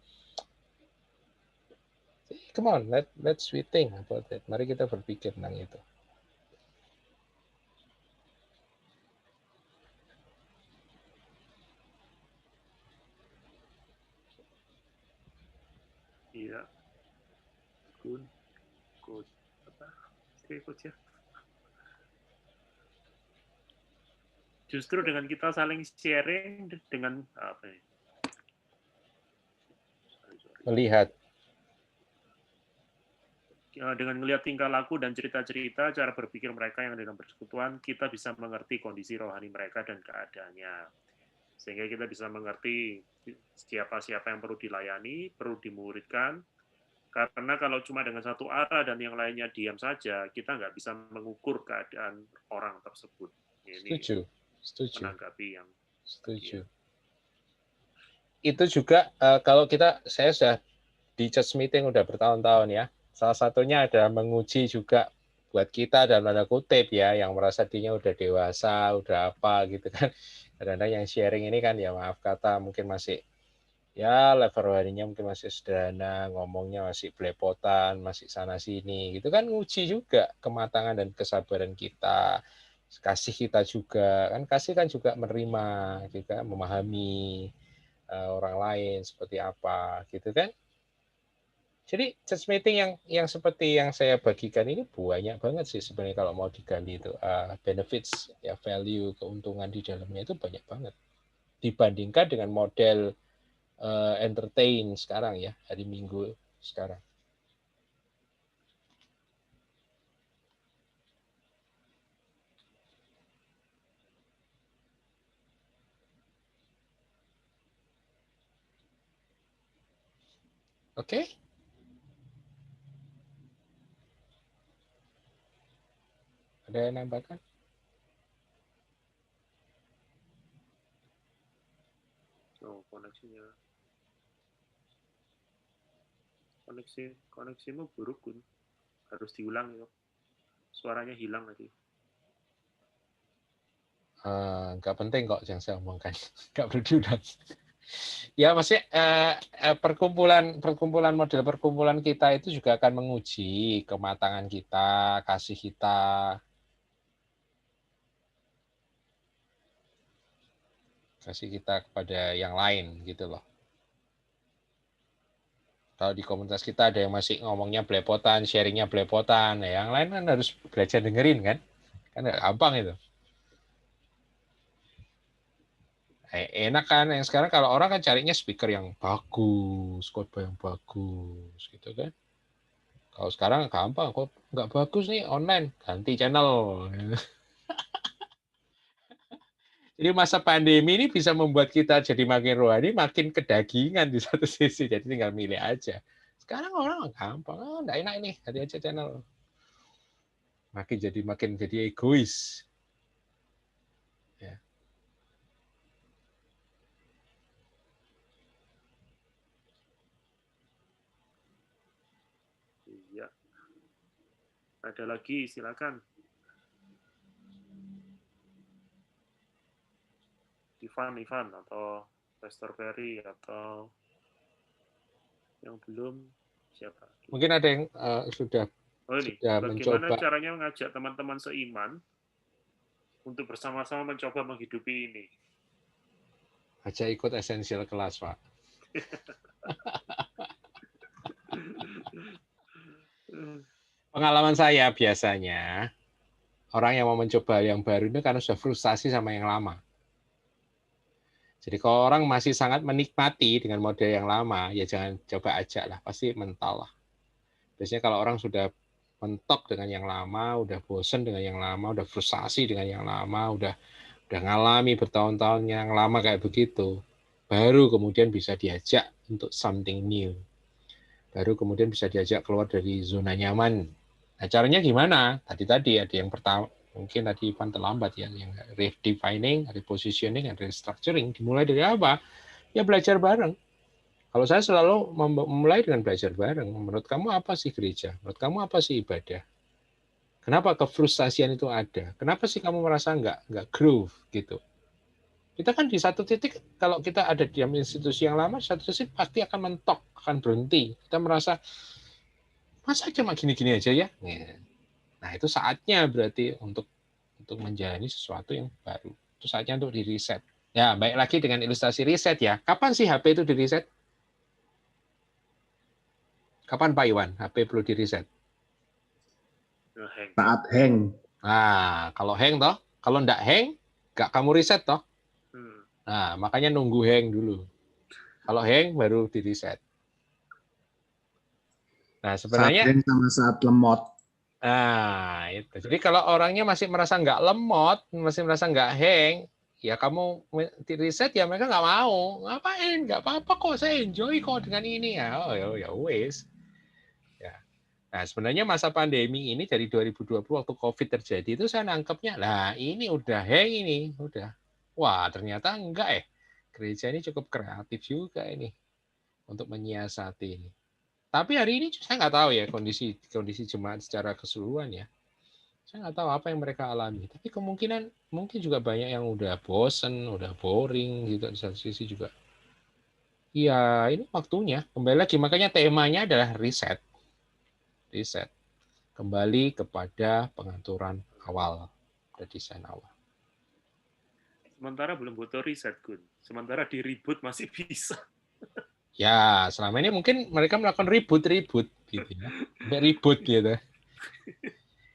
Come on, let's we think about it. Mari kita berpikir tentang itu. pun coach apa? Coach ya. Justru dengan kita saling sharing dengan apa ya? Melihat. Dengan melihat tingkah laku dan cerita-cerita cara berpikir mereka yang dalam persekutuan, kita bisa mengerti kondisi rohani mereka dan keadaannya. Sehingga kita bisa mengerti siapa-siapa yang perlu dilayani, perlu dimuridkan. Karena kalau cuma dengan satu arah dan yang lainnya diam saja, kita nggak bisa mengukur keadaan orang tersebut. Ini Setuju. menanggapi yang setuju. Itu juga kalau saya sudah di church meeting udah bertahun-tahun ya. Salah satunya ada menguji juga buat kita dalam tanda kutip ya, yang merasa dirinya udah dewasa, udah apa gitu kan. Kadang-kadang yang sharing ini kan ya maaf kata mungkin masih ya level rohaninya mungkin masih sederhana, ngomongnya masih belepotan, masih sana sini gitu kan, nguji juga kematangan dan kesabaran kita, kasih kita juga kan, kasih kan juga menerima juga memahami orang lain seperti apa gitu kan. Jadi church meeting yang seperti yang saya bagikan ini banyak banget sih sebenarnya kalau mau digali itu benefits ya, value, keuntungan di dalamnya itu banyak banget dibandingkan dengan model entertain sekarang ya, hari Minggu sekarang. Oke. Ada yang nambahkan? Koneksinya. Koneksimu buruk, Kun. Harus diulang ya. Suaranya hilang tadi. Nggak penting kok yang saya omongkan. Nggak perlu diulang. Ya, maksudnya perkumpulan model perkumpulan kita itu juga akan menguji kematangan kita, kasih kita kepada yang lain gitu loh. Kalau di komunitas kita ada yang masih ngomongnya belepotan, sharingnya belepotan, nah, yang lain kan harus belajar dengerin kan nggak gampang itu. Enak kan yang sekarang kalau orang kan carinya speaker yang bagus, khotbah yang bagus gitu kan. Kalau sekarang gampang, kok nggak bagus nih online, ganti channel. Jadi masa pandemi ini bisa membuat kita jadi makin rohani, makin kedagingan di satu sisi. Jadi tinggal milih aja. Sekarang orang gampang, nggak enak ini, ganti aja channel. Makin jadi egois. Ya. Iya. Ada lagi, silakan. Ivan atau Pastor Ferry atau yang belum siapa? Mungkin ada yang sudah bagaimana mencoba. caranya mengajak teman-teman seiman untuk bersama-sama mencoba menghidupi ini? Aja ikut esensial kelas, Pak. Pengalaman saya biasanya, orang yang mau mencoba yang baru itu karena sudah frustasi sama yang lama. Jadi kalau orang masih sangat menikmati dengan model yang lama, ya jangan coba ajak lah, pasti mental lah. Biasanya kalau orang sudah mentok dengan yang lama, udah bosen dengan yang lama, udah frustasi dengan yang lama, udah ngalami bertahun-tahun yang lama kayak begitu, baru kemudian bisa diajak untuk something new. Baru kemudian bisa diajak keluar dari zona nyaman. Nah, caranya gimana? Tadi ada yang pertama, mungkin tadi Ivan terlambat ya, yang redefining, repositioning, dan restructuring. Dimulai dari apa? Ya belajar bareng. Kalau saya selalu memulai dengan belajar bareng. Menurut kamu apa sih gereja? Menurut kamu apa sih ibadah? Kenapa kefrustasian itu ada? Kenapa sih kamu merasa nggak groove gitu? Kita kan di satu titik, kalau kita ada di institusi yang lama, satu titik pasti akan mentok, akan berhenti. Kita merasa, masa cuma gini-gini aja ya? Nah, itu saatnya berarti untuk menjalani sesuatu yang baru. Itu saatnya untuk di-reset. Ya, baik lagi dengan ilustrasi riset ya. Kapan sih HP itu di-reset? Kapan Pak Iwan HP perlu di reset? Saat hang. Nah, kalau hang toh, kalau nggak hang, nggak kamu reset toh. Nah, makanya nunggu hang dulu. Kalau hang baru di reset. Nah, sebenarnya saat hang sama saat lemot. Nah, itu. Jadi kalau orangnya masih merasa nggak lemot, masih merasa nggak hang, ya kamu di reset ya mereka nggak mau. Ngapain? Nggak apa-apa kok, saya enjoy kok dengan ini ya. Oh ya wes. Ya. Nah, sebenarnya masa pandemi ini dari 2020 waktu COVID terjadi itu saya nangkepnya, lah ini udah hang ini, udah. Wah, ternyata enggak Gereja ini cukup kreatif juga ini untuk menyiasati ini. Tapi hari ini saya nggak tahu ya kondisi jemaat secara keseluruhan ya. Saya nggak tahu apa yang mereka alami. Tapi kemungkinan mungkin juga banyak yang udah bosen, udah boring gitu di satu sisi juga. Ya ini waktunya. Kembali lagi makanya temanya adalah riset. Riset. Kembali kepada pengaturan awal, pada desain awal. Sementara belum butuh riset, Gun. Sementara di reboot masih bisa. Ya, selama ini mungkin mereka melakukan ribut gitu ya. Sampai ribut gitu.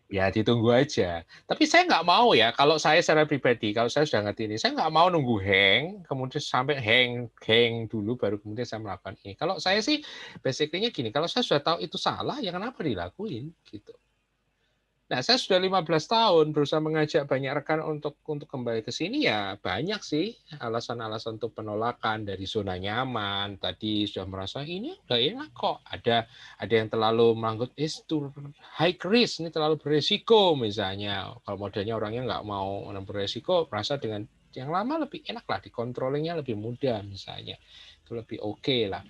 Ya ditunggu aja. Tapi saya nggak mau ya, kalau saya secara pribadi, kalau saya sudah ngerti ini, saya nggak mau nunggu hang, kemudian sampai hang dulu, baru kemudian saya melakukan ini. Kalau saya sih, basically-nya gini, kalau saya sudah tahu itu salah, ya kenapa dilakuin? Gitu. Nah, saya sudah 15 tahun berusaha mengajak banyak rekan untuk kembali ke sini, ya banyak sih alasan-alasan untuk penolakan dari zona nyaman. Tadi sudah merasa ini udah enak kok. Ada yang terlalu manggut, itu high risk, ini terlalu beresiko misalnya. Kalau modelnya orangnya nggak mau beresiko, merasa dengan yang lama lebih enak lah, dikontrolnya lebih mudah misalnya. Itu lebih oke lah.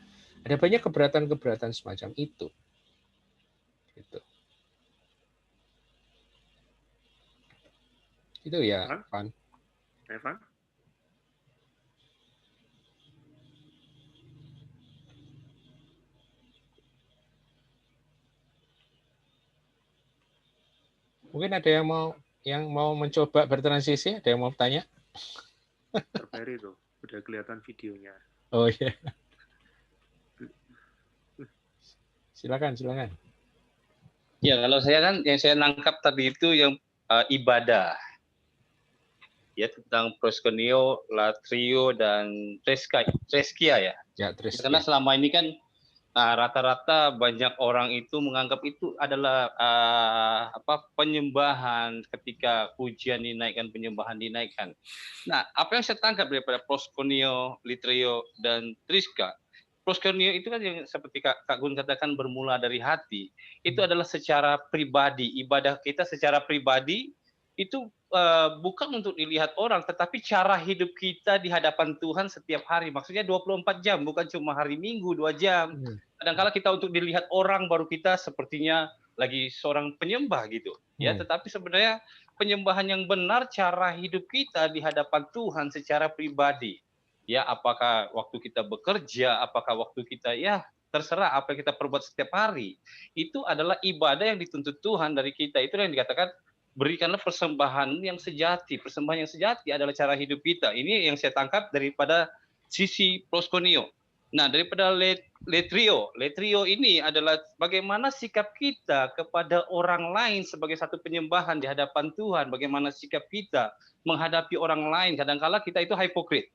Ada banyak keberatan-keberatan semacam itu. Gitu. Itu ya, Pan. Evan? Mungkin ada yang mau mencoba bertransisi, ada yang mau tanya? Terperi tuh, udah kelihatan videonya. Oh iya. Silakan. Ya, kalau saya kan yang saya nangkap tadi itu yang ibadah. Ya, tentang proskuneo, latrio, dan treskia ya. Ya, treskia. Karena selama ini kan rata-rata banyak orang itu menganggap itu adalah penyembahan, ketika pujian dinaikkan, penyembahan dinaikkan. Nah, apa yang saya tangkap daripada proskuneo, litrio, dan triska, proskuneo itu kan yang seperti Kak Gun katakan bermula dari hati. Itu adalah secara pribadi, ibadah kita secara pribadi itu bukan untuk dilihat orang, tetapi cara hidup kita di hadapan Tuhan setiap hari. Maksudnya 24 jam, bukan cuma hari Minggu 2 jam. Kadang-kala kita untuk dilihat orang baru kita sepertinya lagi seorang penyembah gitu. Ya, tetapi sebenarnya penyembahan yang benar cara hidup kita di hadapan Tuhan secara pribadi. Ya, apakah waktu kita bekerja, apakah waktu kita terserah apa yang kita perbuat setiap hari. Itu adalah ibadah yang dituntut Tuhan dari kita. Itu yang dikatakan berikanlah persembahan yang sejati. Persembahan yang sejati adalah cara hidup kita. Ini yang saya tangkap daripada sisi proskuneo. Nah, daripada letrio ini adalah bagaimana sikap kita kepada orang lain sebagai satu penyembahan di hadapan Tuhan. Bagaimana sikap kita menghadapi orang lain. Kadang-kala kita itu hipokrit.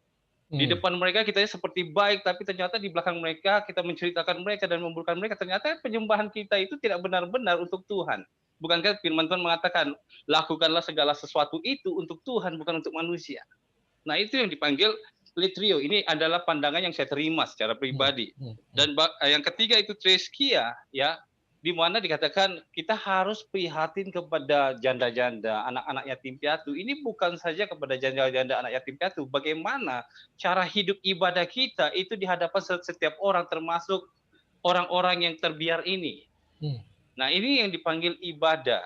Di depan mereka kita seperti baik, tapi ternyata di belakang mereka kita menceritakan mereka dan memburukkan mereka. Ternyata penyembahan kita itu tidak benar-benar untuk Tuhan. Bukankah firman Tuhan mengatakan, lakukanlah segala sesuatu itu untuk Tuhan, bukan untuk manusia. Nah, itu yang dipanggil litrio. Ini adalah pandangan yang saya terima secara pribadi. Dan yang ketiga itu treskia, ya, di mana dikatakan kita harus prihatin kepada janda-janda, anak-anak yatim piatu. Ini bukan saja kepada janda-janda anak yatim piatu. Bagaimana cara hidup ibadah kita itu di hadapan setiap orang, termasuk orang-orang yang terbiar ini. Nah, ini yang dipanggil ibadah.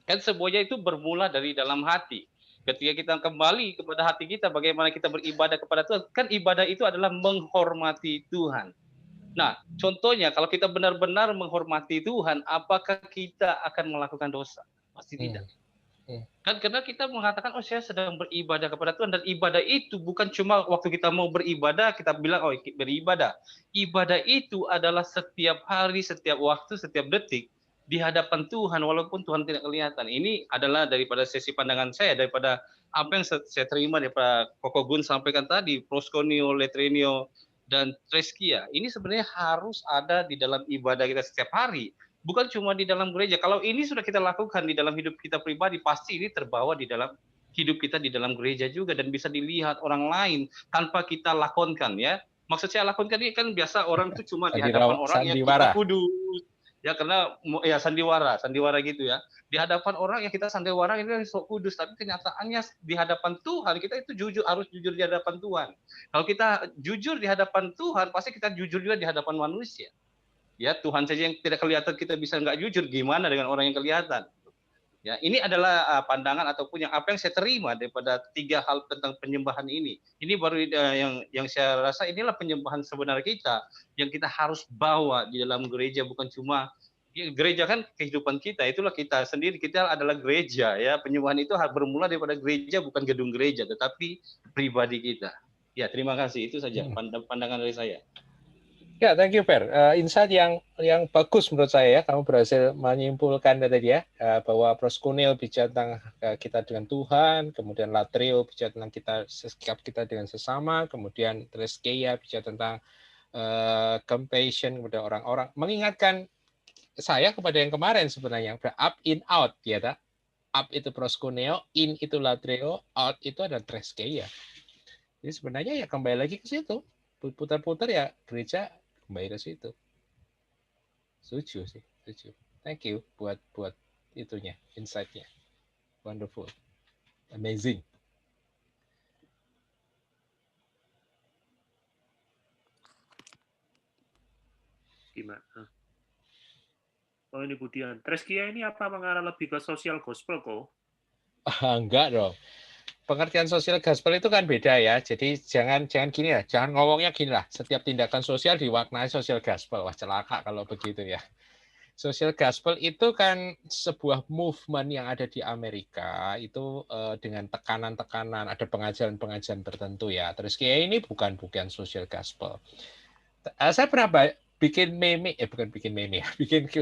Kan semuanya itu bermula dari dalam hati. Ketika kita kembali kepada hati kita, bagaimana kita beribadah kepada Tuhan. Kan ibadah itu adalah menghormati Tuhan. Nah, contohnya kalau kita benar-benar menghormati Tuhan, apakah kita akan melakukan dosa? Pasti tidak. Kan karena kita mengatakan, oh saya sedang beribadah kepada Tuhan, dan ibadah itu bukan cuma waktu kita mau beribadah kita bilang oh beribadah. Ibadah itu adalah setiap hari, setiap waktu, setiap detik di hadapan Tuhan walaupun Tuhan tidak kelihatan. Ini adalah daripada sesi pandangan saya, daripada apa yang saya terima daripada Koko Gun sampaikan tadi, proskuneo, latrenio, dan treskia. Ini sebenarnya harus ada di dalam ibadah kita setiap hari. Bukan cuma di dalam gereja. Kalau ini sudah kita lakukan di dalam hidup kita pribadi, pasti ini terbawa di dalam hidup kita di dalam gereja juga dan bisa dilihat orang lain tanpa kita lakonkan ya. Maksud saya lakonkan ini kan biasa orang itu cuma di hadapan orang yang kita kudus. Ya karena ya sandiwara gitu ya. Di hadapan orang yang kita sandiwara itu yang sok kudus, tapi kenyataannya di hadapan Tuhan kita itu harus jujur di hadapan Tuhan. Kalau kita jujur di hadapan Tuhan, pasti kita jujur juga di hadapan manusia. Ya Tuhan saja yang tidak kelihatan kita bisa nggak jujur, gimana dengan orang yang kelihatan? Ya ini adalah pandangan ataupun apa yang saya terima daripada 3 hal tentang penyembahan ini. Ini baru yang saya rasa inilah penyembahan sebenar kita yang kita harus bawa di dalam gereja, bukan cuma ya, gereja kan kehidupan kita, itulah kita sendiri, kita adalah gereja ya. Penyembahan itu bermula daripada gereja, bukan gedung gereja, tetapi pribadi kita. Ya terima kasih, itu saja pandangan dari saya. Ya, thank you, Per. Insight yang bagus menurut saya ya. Kamu berhasil menyimpulkan tadi ya, bahwa proskuneo bicara tentang kita dengan Tuhan, kemudian latrio bicara tentang sikap kita dengan sesama, kemudian treskeia bicara tentang compassion kepada orang-orang. Mengingatkan saya kepada yang kemarin sebenarnya, up, in, out, ya tak? Up itu proskuneo, in itu latrio, out itu ada treskeia. Jadi sebenarnya ya kembali lagi ke situ. Putar-putar ya gereja kembali ke situ. Setuju sih, setuju. Thank you buat itunya, insight-nya. Wonderful. Amazing. Gimana? Oh ini Budian. Treskia ini apa mengarah lebih ke sosial gospel kok? Enggak dong. Pengertian sosial gospel itu kan beda ya. Jadi jangan gini ya, jangan ngomongnya gini lah. Setiap tindakan sosial diwarnai sosial gospel. Wah celaka kalau begitu ya. Social gospel itu kan sebuah movement yang ada di Amerika itu dengan tekanan-tekanan, ada pengajaran-pengajaran tertentu ya. Terus kayak ini bukan social gospel. Saya pernah bikin meme, bukan bikin meme ya,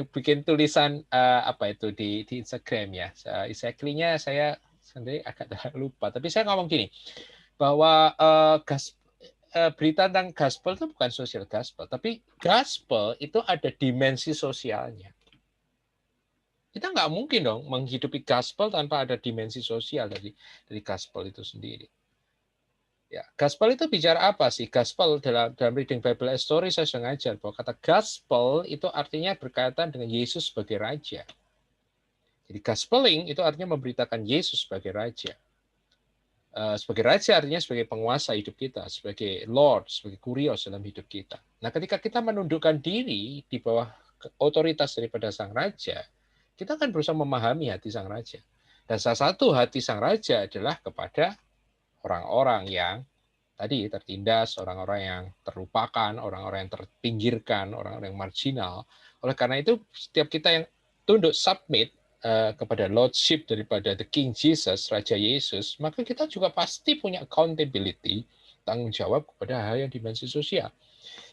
bikin tulisan apa itu di Instagram ya. Exactly-nya saya sendiri agak lupa, tapi saya ngomong gini bahwa berita tentang gospel itu bukan social gospel, tapi gospel itu ada dimensi sosialnya. Kita nggak mungkin dong menghidupi gospel tanpa ada dimensi sosial dari gospel itu sendiri. Ya, gospel itu bicara apa sih? Gospel dalam reading Bible Story saya sengaja bahwa kata gospel itu artinya berkaitan dengan Yesus sebagai raja. Jadi gospeling itu artinya memberitakan Yesus sebagai raja. Sebagai raja artinya sebagai penguasa hidup kita, sebagai Lord, sebagai kurios dalam hidup kita. Nah, ketika kita menundukkan diri di bawah otoritas daripada sang raja, kita akan berusaha memahami hati sang raja. Dan salah satu hati sang raja adalah kepada orang-orang yang tadi tertindas, orang-orang yang terlupakan, orang-orang yang terpinggirkan, orang-orang yang marginal. Oleh karena itu, setiap kita yang tunduk submit kepada lordship daripada the King Jesus, Raja Yesus, maka kita juga pasti punya accountability, tanggung jawab kepada hal yang dimensi sosial.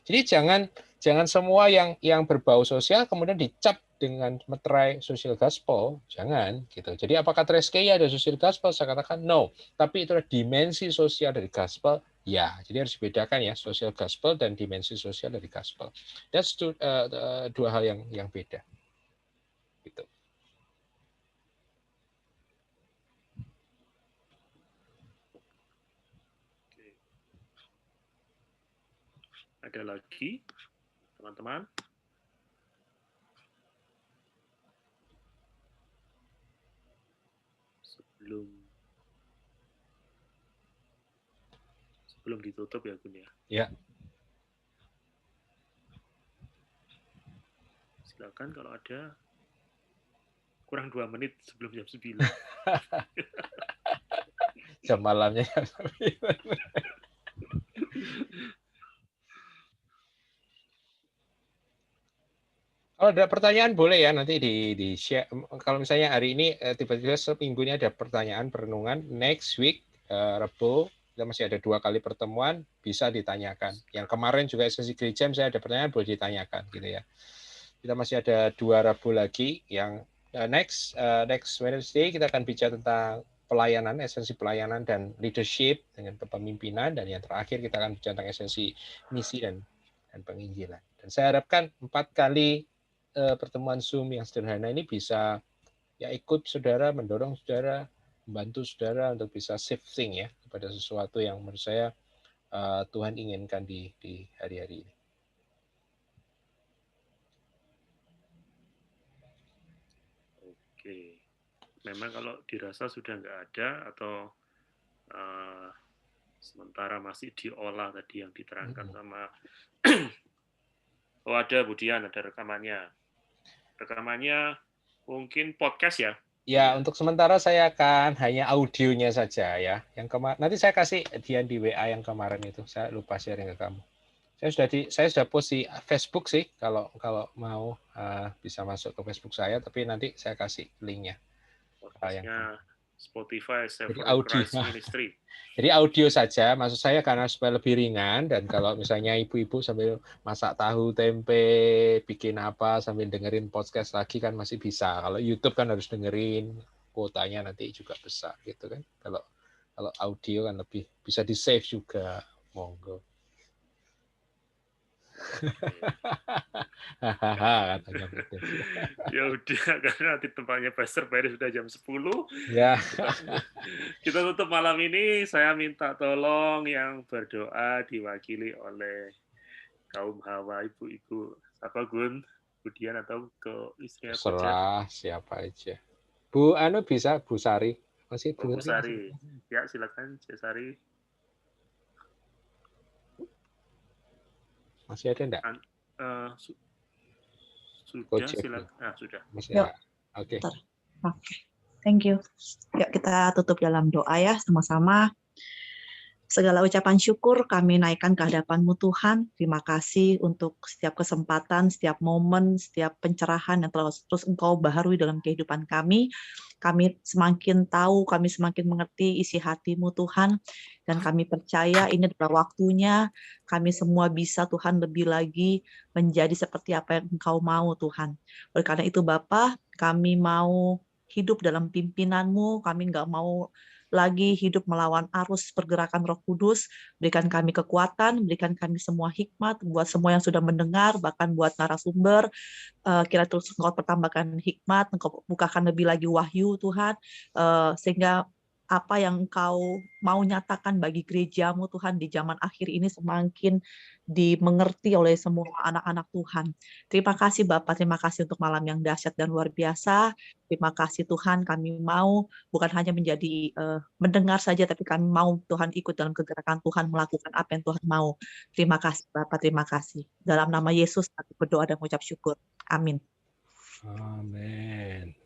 Jadi jangan semua yang berbau sosial kemudian dicap dengan meterai social gospel, jangan gitu. Jadi apakah treskeia ada social gospel? Saya katakan no, tapi itu adalah dimensi sosial dari gospel. Ya, jadi harus dibedakan ya social gospel dan dimensi sosial dari gospel. That's dua hal yang beda. Gitu. Ada lagi, teman-teman? Sebelum ditutup ya, Gun ya? Ya. Silakan kalau ada. Kurang 2 menit sebelum jam 9. Jam malamnya jam 9. Kalau ada pertanyaan boleh ya nanti di share. Kalau misalnya hari ini tiba-tiba seminggu ini ada pertanyaan perenungan, next week Rabu kita masih ada 2 kali pertemuan, bisa ditanyakan. Yang kemarin juga esensi gereja saya ada pertanyaan boleh ditanyakan gitu ya. Kita masih ada 2 Rabu lagi yang next Wednesday kita akan bicara tentang pelayanan, esensi pelayanan dan leadership dengan kepemimpinan, dan yang terakhir kita akan bicara tentang esensi misi dan penginjilan. Dan saya harapkan 4 kali pertemuan Zoom yang sederhana ini bisa ya ikut saudara, mendorong saudara, membantu saudara untuk bisa shifting ya kepada sesuatu yang menurut saya Tuhan inginkan di hari-hari ini. Oke, memang kalau dirasa sudah nggak ada atau sementara masih diolah tadi yang diterangkan sama oh ada Budian, ada rekamannya mungkin podcast ya. Ya, untuk sementara saya akan hanya audionya saja ya. Yang nanti saya kasih Dian di WA yang kemarin itu. Saya lupa sharing ke kamu. Saya sudah post di Facebook sih, kalau mau bisa masuk ke Facebook saya, tapi nanti saya kasih linknya. Podcastnya Spotify Jadi Seven Christ Ministry. Jadi audio saja, maksud saya karena supaya lebih ringan, dan kalau misalnya ibu-ibu sambil masak tahu, tempe, bikin apa, sambil dengerin podcast lagi kan masih bisa. Kalau YouTube kan harus dengerin, kuotanya nanti juga besar gitu kan. Kalau audio kan lebih bisa di-save juga, monggo. Hahaha, katanya betul. Ya udah, karena nanti tempatnya Pastor Ferry sudah jam 10. Ya. Kita tutup malam ini. Saya minta tolong yang berdoa diwakili oleh kaum hawa, ibu-ibu. Apa Gun? Budian atau ke istrinya Serah siapa aja. Bu Anu bisa, Bu Sari. Masih Bu Sari. Ya, silakan Bu Sari. Masih ada enggak? Sudah, silakan. Sudah. Masih ada. Oke. Thank you. Yuk kita tutup dalam doa ya sama-sama. Segala ucapan syukur kami naikkan ke hadapan-Mu Tuhan. Terima kasih untuk setiap kesempatan, setiap momen, setiap pencerahan yang terus Engkau baharui dalam kehidupan kami. Kami semakin tahu, kami semakin mengerti isi hati-Mu Tuhan. Dan kami percaya ini adalah waktunya kami semua bisa Tuhan lebih lagi menjadi seperti apa yang Engkau mau Tuhan. Oleh karena itu Bapa, kami mau hidup dalam pimpinan-Mu, kami nggak mau lagi hidup melawan arus pergerakan Roh Kudus. Berikan kami kekuatan, berikan kami semua hikmat buat semua yang sudah mendengar, bahkan buat narasumber. Kira terus Engkau pertambahkan hikmat, Engkau bukakan lebih lagi wahyu Tuhan, sehingga apa yang Engkau mau nyatakan bagi gereja-Mu Tuhan di zaman akhir ini semakin dimengerti oleh semua anak-anak Tuhan. Terima kasih Bapak, terima kasih untuk malam yang dahsyat dan luar biasa. Terima kasih Tuhan, kami mau bukan hanya menjadi mendengar saja, tapi kami mau Tuhan ikut dalam kegerakan Tuhan, melakukan apa yang Tuhan mau. Terima kasih Bapak, terima kasih. Dalam nama Yesus, kami berdoa dan mengucap syukur. Amin. Amin.